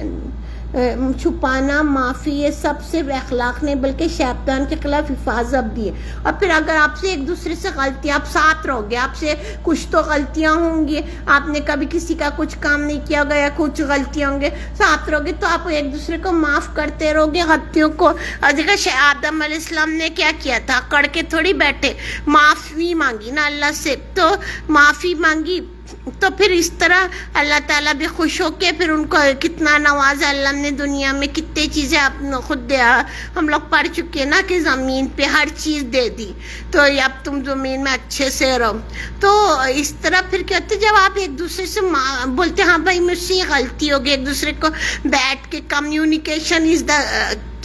چھپانا، معافی، یہ سب صرف اخلاق نہیں بلکہ شیطان کے خلاف حفاظت بھی ہے. اور پھر اگر آپ سے ایک دوسرے سے غلطی، آپ ساتھ رہو گے، آپ سے کچھ تو غلطیاں ہوں گی، آپ نے کبھی کسی کا کچھ کام نہیں کیا ہوگا یا کچھ غلطیاں ہوں گے، ساتھ رہو گے تو آپ ایک دوسرے کو معاف کرتے رہو گے غلطیوں کو. اور دیکھا آدم علیہ السلام نے کیا تھا؟ کڑ کے تھوڑی بیٹھے، معافی مانگی نا اللہ سے، تو معافی مانگی، تو پھر اس طرح اللہ تعالیٰ بھی خوش ہو کے پھر ان کو کتنا نوازا. اللہ نے دنیا میں کتنے چیزیں خود ہم لوگ پڑھ چکے نا کہ زمین پہ ہر چیز دے دی، تو اب تم زمین میں اچھے سے رہو. تو اس طرح پھر کیا ہوتا ہے؟ جب آپ ایک دوسرے سے بولتے ہاں بھائی مجھ سے یہ غلطی ہوگی، ایک دوسرے کو بیٹھ کے کمیونیکیشن از دا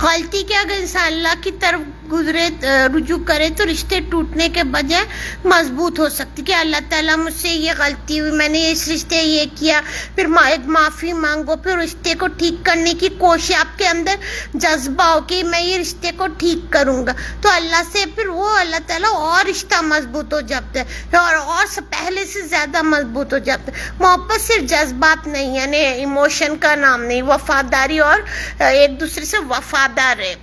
غلطی کے اگر انسان اللہ کی طرف گزرے رجوع کرے تو رشتے ٹوٹنے کے بجائے مضبوط ہو سکتی کہ اللہ تعالیٰ مجھ سے یہ غلطی ہوئی، میں نے اس رشتے یہ کیا، پھر ایک معافی مانگو، پھر رشتے کو ٹھیک کرنے کی کوشش، آپ کے اندر جذبہ ہو کہ میں یہ رشتے کو ٹھیک کروں گا، تو اللہ سے پھر وہ اللہ تعالیٰ اور رشتہ مضبوط ہو جاتا ہے اور پہلے سے زیادہ مضبوط ہو جاتا ہے۔ محبت صرف جذبات نہیں، یعنی ایموشن کا نام نہیں، وفاداری اور ایک دوسرے سے وفادار ہے،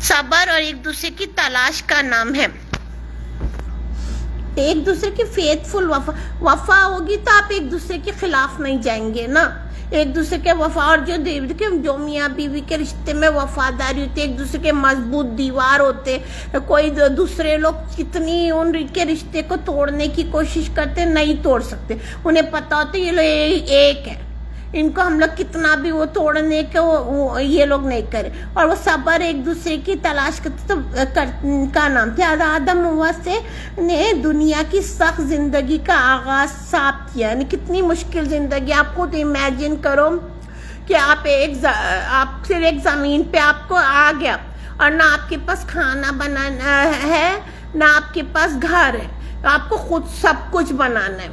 صبر اور ایک دوسرے کی تلاش کا نام ہے، ایک دوسرے کی فیتھفل وفا ہوگی تو آپ ایک دوسرے کے خلاف نہیں جائیں گے نا، ایک دوسرے کے وفا، اور جو میاں بیوی کے رشتے میں وفاداری ہوتی ہے، ایک دوسرے کے مضبوط دیوار ہوتے، کوئی دوسرے لوگ کتنی ان کے رشتے کو توڑنے کی کوشش کرتے نہیں توڑ سکتے، انہیں پتا ہوتا ہے یہ لوگ ایک ہے، ان کو ہم لوگ کتنا بھی وہ توڑنے کے یہ لوگ نہیں کرے، اور وہ صبر ایک دوسرے کی تلاش کا نام تھا۔ آدم ہوا سے نے دنیا کی سخت زندگی کا آغاز صاف کیا، یعنی کتنی مشکل زندگی، آپ خود امیجن کرو کہ آپ صرف ایک زمین پہ آپ کو آ گیا اور نہ آپ کے پاس کھانا بنانا ہے، نہ آپ کے پاس گھر ہے، آپ کو خود سب کچھ بنانا ہے،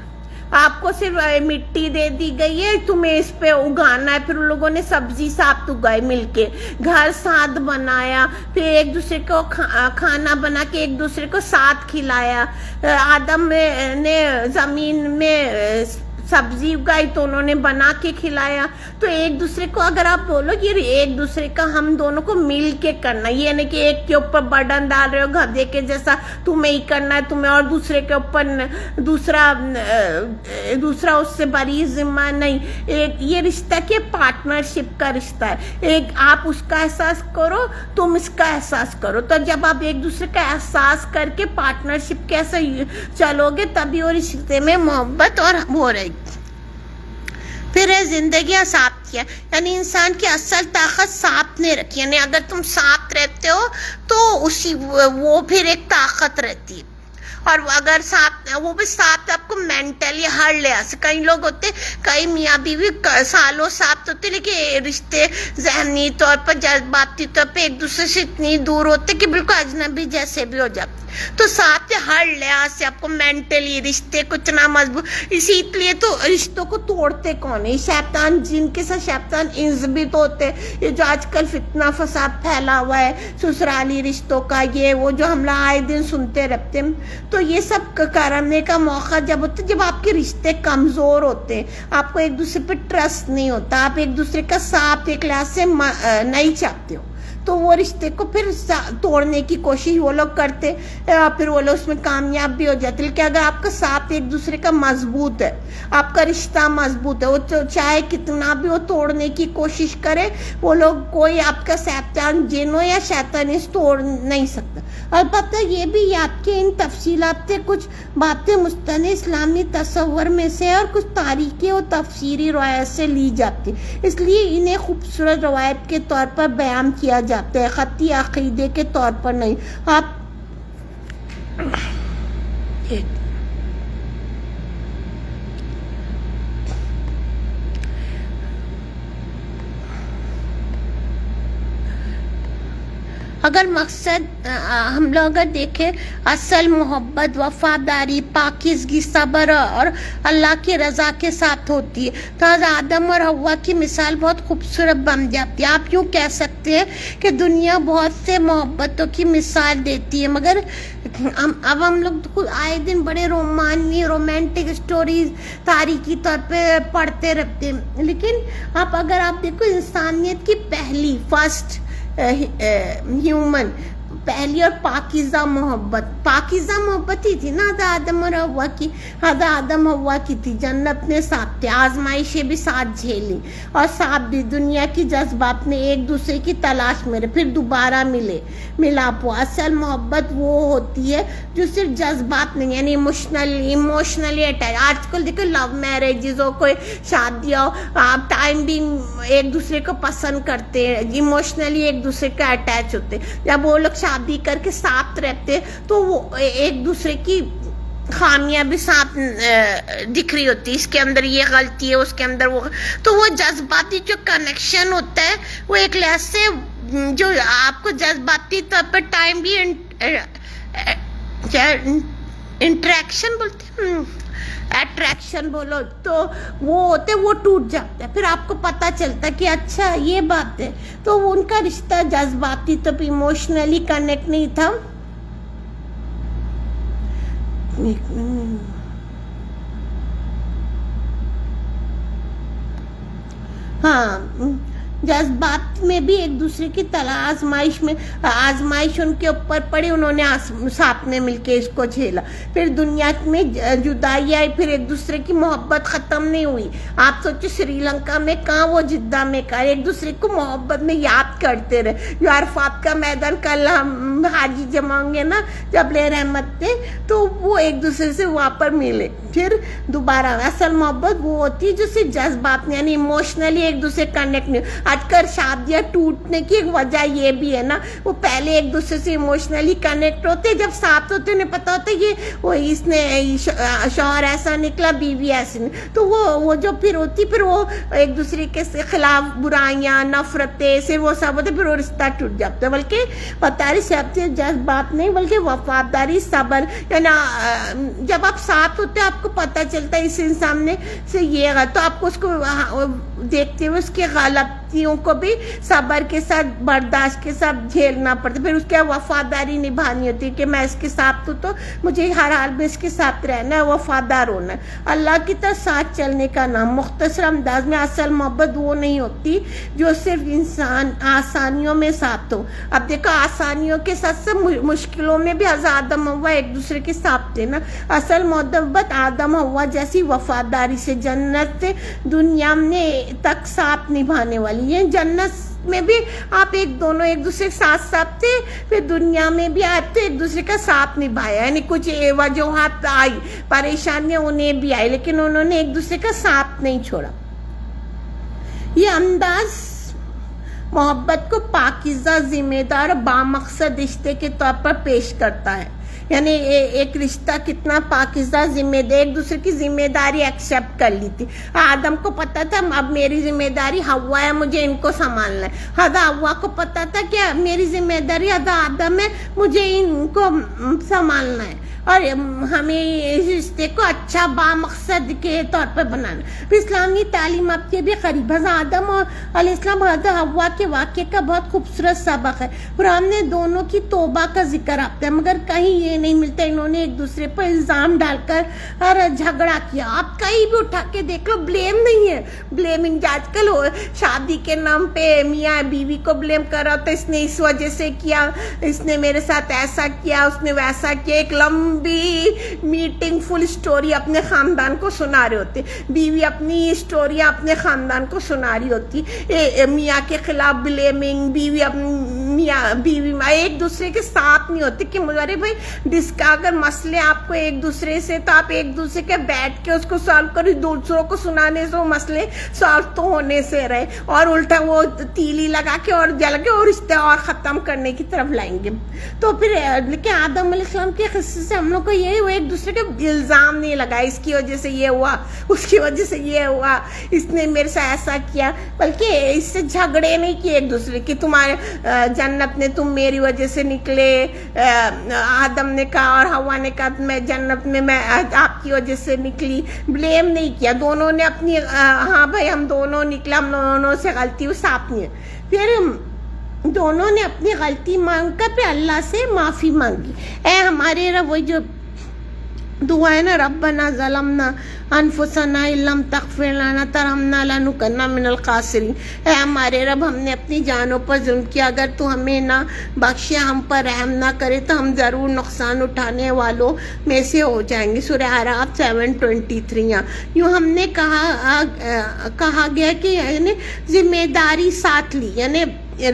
آپ کو صرف مٹی دے دی گئی ہے، تمہیں اس پہ اگانا ہے، پھر ان لوگوں نے سبزی ساتھ اگائی مل کے، گھر ساتھ بنایا، پھر ایک دوسرے کو کھانا بنا کے ایک دوسرے کو ساتھ کھلایا، آدم نے زمین میں سبزی اگائی تو انہوں نے بنا کے کھلایا، تو ایک دوسرے کو اگر آپ بولو یہ ایک دوسرے کا ہم دونوں کو مل کے کرنا، یہ نہیں کہ ایک کے اوپر برڈن ڈال رہے ہو گدھے کے جیسا تمہیں ہی کرنا ہے، تمہیں اور دوسرے کے اوپر دوسرا اس سے بری ذمہ نہیں، یہ رشتہ کہ پارٹنرشپ کا رشتہ ہے، ایک آپ اس کا احساس کرو، تم اس کا احساس کرو، تو جب آپ ایک دوسرے کا احساس کر کے پارٹنرشپ کیسے چلو گے تبھی وہ رشتے میں محبت اور وہ رہے گی۔ پھر ہے زندگی ساتھ کیا، یعنی انسان کی اصل طاقت ساتھ نے رکھی، یعنی اگر تم ساتھ رہتے ہو تو وہ پھر ایک طاقت رہتی ہے، اور اگر ساتھ وہ بھی ساتھ آپ کو مینٹلی ہر لحاظ سے، کئی لوگ ہوتے، کئی میاں بیوی سالوں ساتھ ہوتے لیکن رشتے ذہنی طور پر جذباتی طور پہ ایک دوسرے سے اتنی دور ہوتے کہ بالکل اجنبی جیسے بھی ہو جاتے، تو ساتھ ہر لحاظ سے آپ کو مینٹلی رشتے کو اتنا مضبوط، اسی لیے تو رشتوں کو توڑتے کون ہے؟ شیطان، جن کے ساتھ شیطان انس بھی تو ہوتے، یہ جو آج کل فتنہ فساد پھیلا ہوا ہے سسرالی رشتوں کا، یہ وہ جو ہم آئے دن سنتے رہتے ہیں، تو یہ سب کرنے کا موقع جب ہوتا ہے جب آپ کے رشتے کمزور ہوتے ہیں، آپ کو ایک دوسرے پہ ٹرسٹ نہیں ہوتا، آپ ایک دوسرے کا ساتھ ایک لحاظ سے نہیں چاہتے ہو، تو وہ رشتے کو پھر توڑنے کی کوشش وہ لوگ کرتے، پھر وہ لوگ اس میں کامیاب بھی ہو جاتے، لیکن اگر آپ کا ساتھ ایک دوسرے کا مضبوط ہے، آپ کا رشتہ مضبوط ہے، وہ چاہے کتنا بھی وہ توڑنے کی کوشش کرے، وہ لوگ کوئی آپ کا شیطان جن ہو یا شیطان توڑ نہیں سکتا۔ البتہ یہ بھی یاد کہ ان تفصیلات سے کچھ باتیں مستند اسلامی تصور میں سے اور کچھ تاریخی اور تفسیری روایت سے لی جاتی، اس لیے انہیں خوبصورت روایت کے طور پر بیان کیا جاتا ہے، خطی عقیدے کے طور پر نہیں۔ آپ اگر مقصد ہم لوگ اگر دیکھیں، اصل محبت وفاداری، پاکیزگی، صبر اور اللہ کی رضا کے ساتھ ہوتی ہے، تو آدم اور حوا کی مثال بہت خوبصورت بن جاتی ہے۔ آپ یوں کہہ سکتے ہیں کہ دنیا بہت سے محبتوں کی مثال دیتی ہے، مگر اب ہم لوگ آئے دن بڑے رومانٹک اسٹوریز تاریخی طور پہ پڑھتے رہتے ہیں، لیکن اگر آپ دیکھو انسانیت کی پہلی فرسٹ ہیومن پہلی اور پاکیزہ محبت ہی تھی نا آدم اور حوا کی، آدم حوا کی تھی، جنت نے ساتھ تھے، آزمائشیں بھی ساتھ جھیلی اور ساتھ بھی دنیا کی جذبات نے ایک دوسرے کی تلاش میں پھر دوبارہ ملاپ ہوا۔ اصل محبت وہ ہوتی ہے جو صرف جذبات نہیں، یعنی ایموشنلی اٹیچ۔ آج کل دیکھو لو میرجز ہو، کوئی شادیاں ہو، آپ ٹائم بھی ایک دوسرے کو پسند کرتے ہیں، ایموشنلی ایک دوسرے کا اٹیچ ہوتے، جب وہ لوگ شادی کر کے ساتھ رہتے تو وہ ایک دوسرے کی خامیاں بھی ساتھ دکھ رہی ہوتی، اس کے اندر یہ غلطی ہے، اس کے اندر وہ، تو وہ جذباتی جو کنیکشن ہوتا ہے وہ ایک لحاظ سے جو آپ کو جذباتی طور پر ٹائم بھی انٹریکشن بولتے ہیں، اٹریکشن بولو تو وہ ہوتے، وہ ٹوٹ جاتا ہے، پھر آپ کو پتہ چلتا ہے کہ اچھا یہ بات ہے. تو ان کا رشتہ جذباتی تو ایموشنلی کنیکٹ نہیں تھا. ہاں، جذبات میں بھی ایک دوسرے کی آزمائش ان کے اوپر پڑی، انہوں نے ساتھ میں مل کے اس کو جھیلا. پھر دنیا میں جدائی آئی، پھر ایک دوسرے کی محبت ختم نہیں ہوئی. آپ سوچو سری لنکا میں کہاں، وہ جدہ میں کہاں، ایک دوسرے کو محبت میں یاد کرتے رہے. جو عرفات کا میدان کل ہم حاجی جمع ہوں گے نا جبل رحمت تھے، تو وہ ایک دوسرے سے وہاں پر ملے. پھر دوبارہ اصل محبت وہ ہوتی ہے جو صرف جذبات میں، یعنی ایموشنلی ایک دوسرے کنیکٹ نہیں. آج کل شادیاں ٹوٹنے کی ایک وجہ یہ بھی ہے نا، وہ پہلے ایک دوسرے سے ایموشنلی کنیکٹ ہوتے، جب ساتھ ہوتے انہیں پتا ہوتا ہے وہ اس نے شوہر ایسا نکلا، بیوی ایسی نہیں، تو وہ جو پھر ہوتی، پھر وہ ایک دوسرے کے خلاف برائیاں، نفرتیں سے وہ سب ہوتے، پھر وہ رشتہ ٹوٹ جاتا ہے. بلکہ بتا رہی سب سے جذبات نہیں بلکہ وفاداری، صبر. یعنی جب آپ ساتھ ہوتے آپ کو پتا چلتا ہے اس انسان نے سے یہ، تو آپ کو اس کو دیکھتے ہوئے اس کی غلطیوں کو بھی صبر کے ساتھ، برداشت کے ساتھ جھیلنا پڑتا. پھر اس کے وفاداری نبھانی ہوتی ہے کہ میں اس کے ساتھ ہوں تو مجھے ہر حال میں اس کے ساتھ رہنا ہے، وفادار ہونا ہے. اللہ کی طرح ساتھ چلنے کا نام. مختصر انداز میں اصل محبت وہ نہیں ہوتی جو صرف انسان آسانیوں میں ساتھ ہو. اب دیکھو آسانیوں کے ساتھ ساتھ مشکلوں میں بھی آدم ہوا ایک دوسرے کے ساتھ تھے نا. اصل محبت آدم ہوا جیسی وفاداری سے، جنت سے دنیا میں تک ساتھ نبھانے والی. یہ جنت میں بھی آپ دونوں ایک دوسرے کے ساتھ ساتھ تھے، پھر دنیا میں بھی آپ تو ایک دوسرے کا ساتھ نبھایا. یعنی کچھ وجوہات آئی، پریشانیاں انہیں بھی آئی، لیکن انہوں نے ایک دوسرے کا ساتھ نہیں چھوڑا. یہ انداز محبت کو پاکیزہ، ذمہ دار اور بامقصد رشتے کے طور پر پیش کرتا ہے. یعنی ایک رشتہ کتنا پاکیزہ، ذمہ دار، ایک دوسرے کی ذمہ داری ایکسیپٹ کر لی تھی. آدم کو پتا تھا اب میری ذمہ داری حوا ہے، مجھے ان کو سنبھالنا ہے. حضرت حوا کو پتا تھا کہ میری ذمہ داری حضرت آدم ہے، مجھے ان کو سنبھالنا ہے. اور ہمیں اس رشتے کو اچھا بامقصد کے طور پر بنانا. اسلامی تعلیمات کے بھی قریب حضرت آدم علیہ السلام حضرت حوا کے واقعے کا بہت خوبصورت سبق ہے. قرآن نے دونوں کی توبہ کا ذکر آتا ہے، مگر کہیں یہ نہیں ملتا انہوں نے ایک دوسرے پر الزام ڈال کر جھگڑا کیا. آپ کہیں بھی اٹھا کے دیکھ لو، بلیم نہیں ہے. بلیمنگ آج کل شادی کے نام پہ میاں بیوی کو بلیم کر رہا، تو اس نے اس وجہ سے کیا، اس نے میرے ساتھ ایسا کیا، اس نے ویسا کیا. ایک لمبی میٹنگ فل سٹوری اپنے خاندان کو سنا رہے ہوتے، بیوی اپنی سٹوریاں اپنے خاندان کو سنا رہی ہوتی. میاں کے خلاف بلیمنگ، بیوی ایک دوسرے کے ساتھ نہیں ہوتے. کہ ارے بھائی اگر مسئلے آپ کو ایک دوسرے سے، تو آپ ایک دوسرے کے بیٹھ کے اس کو سالو کرو. دوسروں کو سنانے سے وہ مسئلے سالو تو ہونے سے رہے، اور الٹا وہ تیلی لگا کے اور جل کے اور رشتے اور ختم کرنے کی طرف لائیں گے. تو پھر لیکن آدم علیہ السلام کے قصے سے ہم لوگ کو یہ ایک دوسرے کے الزام نہیں لگا، اس کی وجہ سے یہ ہوا، اس کی وجہ سے یہ ہوا، اس نے میرے سے ایسا کیا. بلکہ اس سے جھگڑے نہیں کیے ایک دوسرے کی، تمہارے جنت نے تم میری وجہ سے نکلے. آدم نے کہا اور حوا نے کہا میں جنت میں آپ کی وجہ سے نکلی. بلیم نہیں کیا، دونوں نے اپنی ہاں بھائی ہم دونوں نکلا، ہم دونوں سے غلطی ہوئی، صاف نہیں ہے. پھر دونوں نے اپنی غلطی مانگ کر پھر اللہ سے معافی مانگی. اے ہمارے رب، وہی جو دعا ہے نا، ربنا ظلمنا انفسنا ان لم تغفر لنا ترحمنا لنکونن من الخاسرین. اے ہمارے رب، ہم نے اپنی جانوں پر ظلم کیا، اگر تو ہمیں نہ بخشے، ہم پر رحم نہ کرے، تو ہم ضرور نقصان اٹھانے والوں میں سے ہو جائیں گے. سورہ اعراف 7:23. یوں ہم نے کہا گیا کہ یعنی ذمہ داری ساتھ لی، یعنی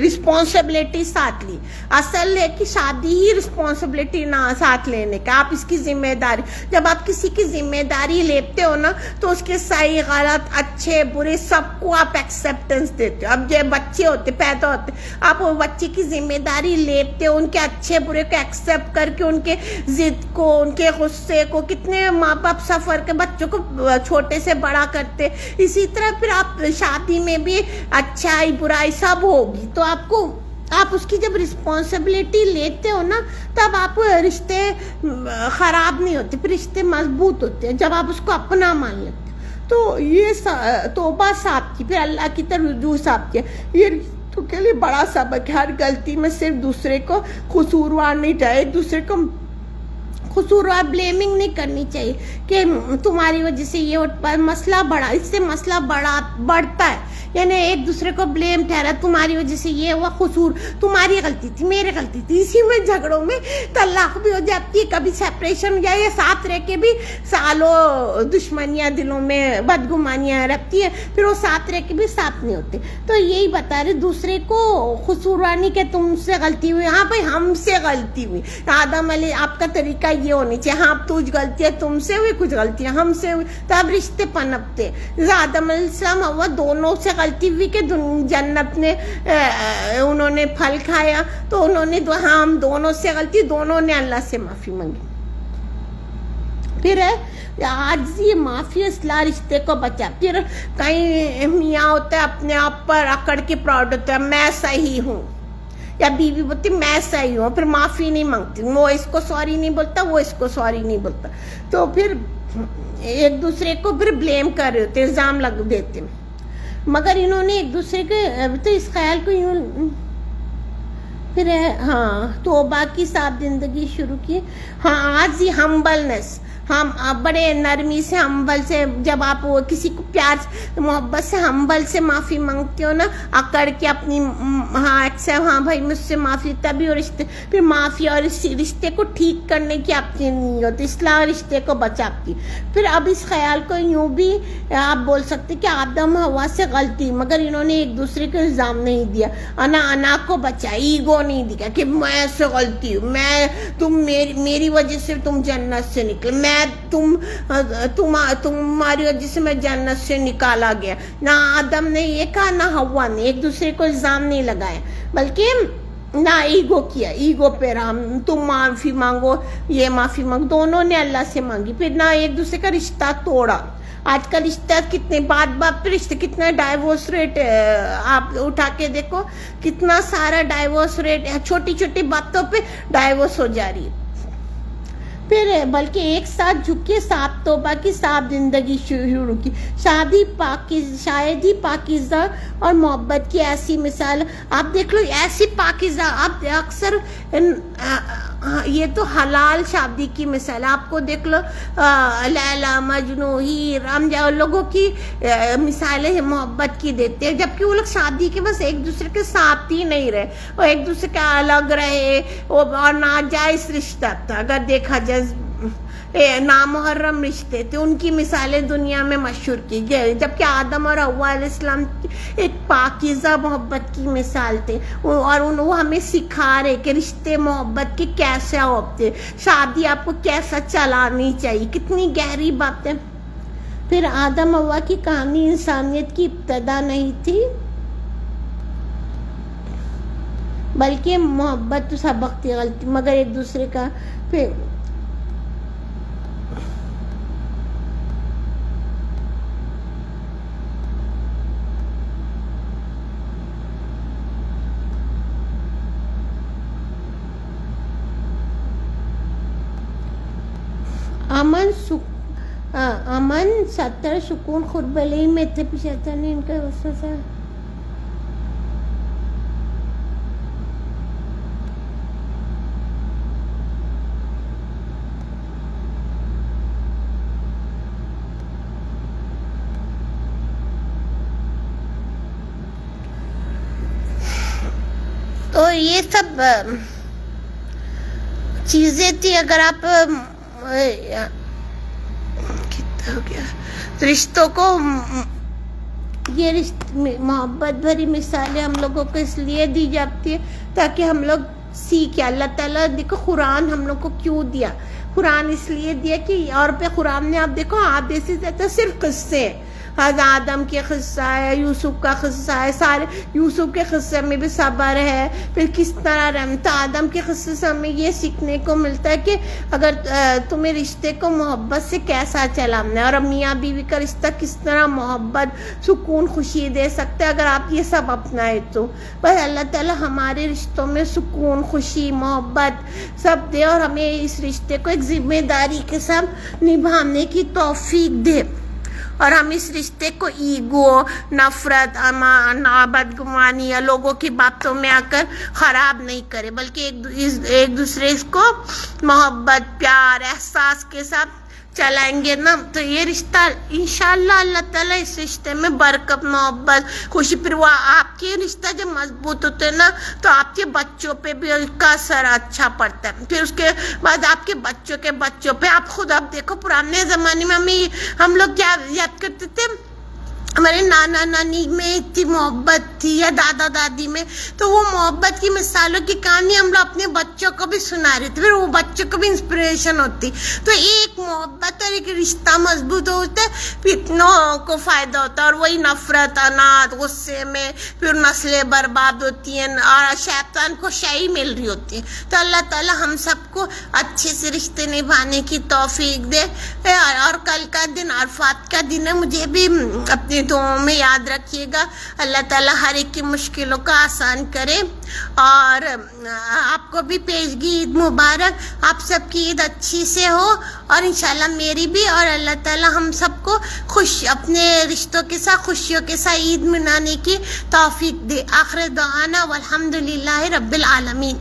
رسپانسبلٹی ساتھ لی. اصل ہے کہ شادی ہی رسپانسبلٹی نہ ساتھ لینے کا، آپ اس کی ذمہ داری. جب آپ کسی کی ذمہ داری لیتے ہو نا، تو اس کے صحیح غلط اچھے برے سب کو آپ ایکسیپٹنس دیتے ہو. اب جو بچے ہوتے پیدا ہوتے، آپ وہ بچے کی ذمہ داری لیتے ہو، ان کے اچھے برے کو ایکسیپٹ کر کے، ان کے ضد کو، ان کے غصے کو. کتنے ماں باپ سفر کے بچوں کو چھوٹے سے بڑا کرتے. اسی طرح پھر آپ شادی میں بھی اچھائی برائی سب ہوگی، تو آپ کو آپ اس کی جب رسپانسبلٹی لیتے ہو نا تب آپ رشتے خراب نہیں ہوتے، پھر رشتے مضبوط ہوتے ہیں جب آپ اس کو اپنا مان لیتے. تو یہ توبہ صاحب کی، پھر اللہ کی طرف رجوع صاحب کی، یہ رشتوں کے لیے بڑا سبق ہے. ہر غلطی میں صرف دوسرے کو قصوروار نہیں چاہیے، ایک دوسرے کو قصوروار بلیمنگ نہیں کرنی چاہیے کہ تمہاری وجہ سے یہ مسئلہ بڑھا، اس سے مسئلہ بڑھتا ہے. یعنی ایک دوسرے کو بلیم ٹھہرا، تمہاری وجہ سے یہ ہوا، قصور تمہاری غلطی تھی، میری غلطی تھی. اسی میں جھگڑوں میں طلاق بھی ہو جاتی ہے، کبھی سیپریشن ہو جائے، ساتھ رہ کے بھی سالوں دشمنیاں دلوں میں بدگمانیاں رہتی ہیں، پھر وہ ساتھ رہ کے بھی ساتھ نہیں ہوتے. تو یہی بتا رہے دوسرے کو قصوروار نہیں کہ تم سے غلطی ہوئی. ہاں بھائی ہم سے غلطی ہوئی. آدم علیہ آپ کا طریقہ یہ ہونی چاہیے، ہاں تجھ غلطی ہے، تم سے ہوئی کچھ غلطیاں، ہم سے ہوئی، تب رشتے پنپتے. آدم علیہ السلام ہوا دونوں سے غلطی ہوئی کہ جنت نے انہوں نے پھل کھایا تو انہوں نے ہاں ہم دونوں سے غلطی، دونوں نے اللہ سے معافی مانگی. پھر آج یہ معافی اصلاح رشتے کو بچا. پھر کہیں میاں ہوتا ہے اپنے آپ پر اکڑ کے پراؤڈ ہوتا ہے، میں صحیح ہوں، یا بیوی بولتی میں صحیح ہوں، پھر معافی نہیں مانگتی، وہ اس کو سوری نہیں بولتا، وہ اس کو سوری نہیں بولتا. تو پھر ایک دوسرے کو پھر بلیم کر رہے ہوتے، الزام لگ دیتے. مگر انہوں نے ایک دوسرے کے تو اس خیال کو یوں پھر ہاں توبہ کی صاف زندگی شروع کی. ہاں آج یہ ہمبلنس، ہم بڑے نرمی سے ہمبل سے، جب آپ کسی کو پیار محبت سے ہمبل سے معافی مانگتے ہو نا، اکڑ کے اپنی ہاں ایکسیپٹ، ہاں بھائی مجھ سے معافی، تبھی وہ رشتے پھر معافی اور اس رشتے کو ٹھیک کرنے کی آپ کی نیت، اصلاح رشتے کو بچاتی. پھر اب اس خیال کو یوں بھی آپ بول سکتے کہ آدم ہوا سے غلطی، مگر انہوں نے ایک دوسرے کو الزام نہیں دیا، انا کو بچا، ایگو نہیں دیا کہ میں سے غلطی ہوں، میں میری وجہ سے تم جنت سے نکلے، میں تمہاری وجہ سے میں جنت سے نکالا گیا. نہ آدم نے یہ کہا نہ ہوا نے، ایک دوسرے کو الزام نہیں لگایا، بلکہ نہ ایگو کیا، ایگو پہ رہا، تم معافی مانگو، یہ معافی مانگو، دونوں نے اللہ سے مانگی. پھر نہ ایک دوسرے کا رشتہ توڑا. آج کل رشتہ کتنے بات پہ رشتے، کتنا ڈائیورس ریٹ آپ اٹھا کے دیکھو، کتنا سارا ڈائیورس ریٹ، چھوٹی چھوٹی باتوں پہ ڈائیورس ہو جا رہی ہے. پھر بلکہ ایک ساتھ جھکے صاف توبہ کی صاف زندگی شروع کی. شاید ہی پاکیزہ اور محبت کی ایسی مثال آپ دیکھ لو، ایسی پاکیزہ آپ اکثر یہ تو حلال شادی کی مثال آپ کو دیکھ لو، لیلا مجنو ہیر رام لوگوں کی مثالیں محبت کی دیتے ہیں، جبکہ وہ لوگ شادی کے بس ایک دوسرے کے ساتھ ہی نہیں رہے، وہ ایک دوسرے کے الگ رہے، اور ناجائز رشتہ تھا، اگر دیکھا جائے نامحرم رشتے تھے، ان کی مثالیں دنیا میں مشہور کی گئی، جبکہ آدم اور حوا علیہ السلام ایک پاکیزہ محبت کی مثال تھے، اور وہ ہمیں سکھا رہے کہ رشتے محبت کے کیسے ہوتے، شادی آپ کو کیسا چلانی چاہیے، کتنی گہری باتیں. پھر آدم حوا کی کہانی انسانیت کی ابتدا نہیں تھی، بلکہ محبت سبق تھی، غلطی مگر ایک دوسرے کا. پھر امن ستر سکون خربلی میں تھے، پیچھے نے ان کا وسوسہ. تو یہ سب چیزیں تھی. اگر آپ ہو گیا رشتوں کو، یہ محبت بھری مثالیں ہم لوگوں کو اس لیے دی جاتی ہے تاکہ ہم لوگ سیکھیں. اللہ تعالیٰ دیکھو قرآن ہم لوگ کو کیوں دیا، قرآن اس لیے دیا کہ اور پہ قرآن نے آپ دیکھو آدھے سے زیادہ صرف قصے ہیں، حضرت آدم کے قصہ ہے، یوسف کا قصہ ہے، سارے یوسف کے قصے میں بھی صبر ہے، پھر کس طرح رحمت آدم کے قصے سے ہمیں یہ سیکھنے کو ملتا ہے کہ اگر تمہیں رشتے کو محبت سے کیسا چلانا ہے، اور میاں بیوی کا رشتہ کس طرح محبت سکون خوشی دے سکتے ہیں اگر آپ یہ سب اپنائے تو۔ بس اللہ تعالیٰ ہمارے رشتوں میں سکون خوشی محبت سب دے، اور ہمیں اس رشتے کو ایک ذمہ داری کے ساتھ نبھانے کی توفیق دے، اور ہم اس رشتے کو ایگو نفرت بدگمانی یا لوگوں کی باتوں میں آ کر خراب نہیں کرے، بلکہ ایک دوسرے کو محبت پیار احساس کے ساتھ چلائیں گے نا تو یہ رشتہ انشاءاللہ اللہ تعالیٰ اس رشتے میں برکت محبت خوشی، پھر وہ آپ کے رشتہ جب مضبوط ہوتے ہیں نا تو آپ کے بچوں پہ بھی اس کا اثر اچھا پڑتا ہے، پھر اس کے بعد آپ کے بچوں پہ آپ خود آپ دیکھو پرانے زمانے میں ہم لوگ کیا یاد کرتے تھے، ہمارے نانا نانی میں اتنی محبت تھی یا دادا دادی میں، تو وہ محبت کی مثالوں کی کہانی ہم لوگ اپنے بچوں کو بھی سنا رہے تھے، پھر وہ بچوں کو بھی انسپریشن ہوتی، تو ایک محبت اور ایک رشتہ مضبوط ہوتا ہے پھر اتنوں کو فائدہ ہوتا ہے، اور وہی نفرت انات غصے میں پھر نسلیں برباد ہوتی ہیں اور شیطان کو شہی مل رہی ہوتی ہے۔ تو اللہ تعالیٰ ہم سب کو اچھے سے رشتے نبھانے کی توفیق دے، اور کل کا دن عرفات کا دن ہے، مجھے بھی اپنے دعاؤں میں یاد رکھیے گا، اللہ تعالیٰ ہر ایک کی مشکلوں کو آسان کرے، اور آپ کو بھی پیشگی عید مبارک، آپ سب کی عید اچھی سے ہو، اور انشاءاللہ میری بھی، اور اللہ تعالیٰ ہم سب کو اپنے رشتوں کے ساتھ خوشیوں کے ساتھ عید منانے کی توفیق دے۔ آخر دعوانا والحمدللہ رب العالمین۔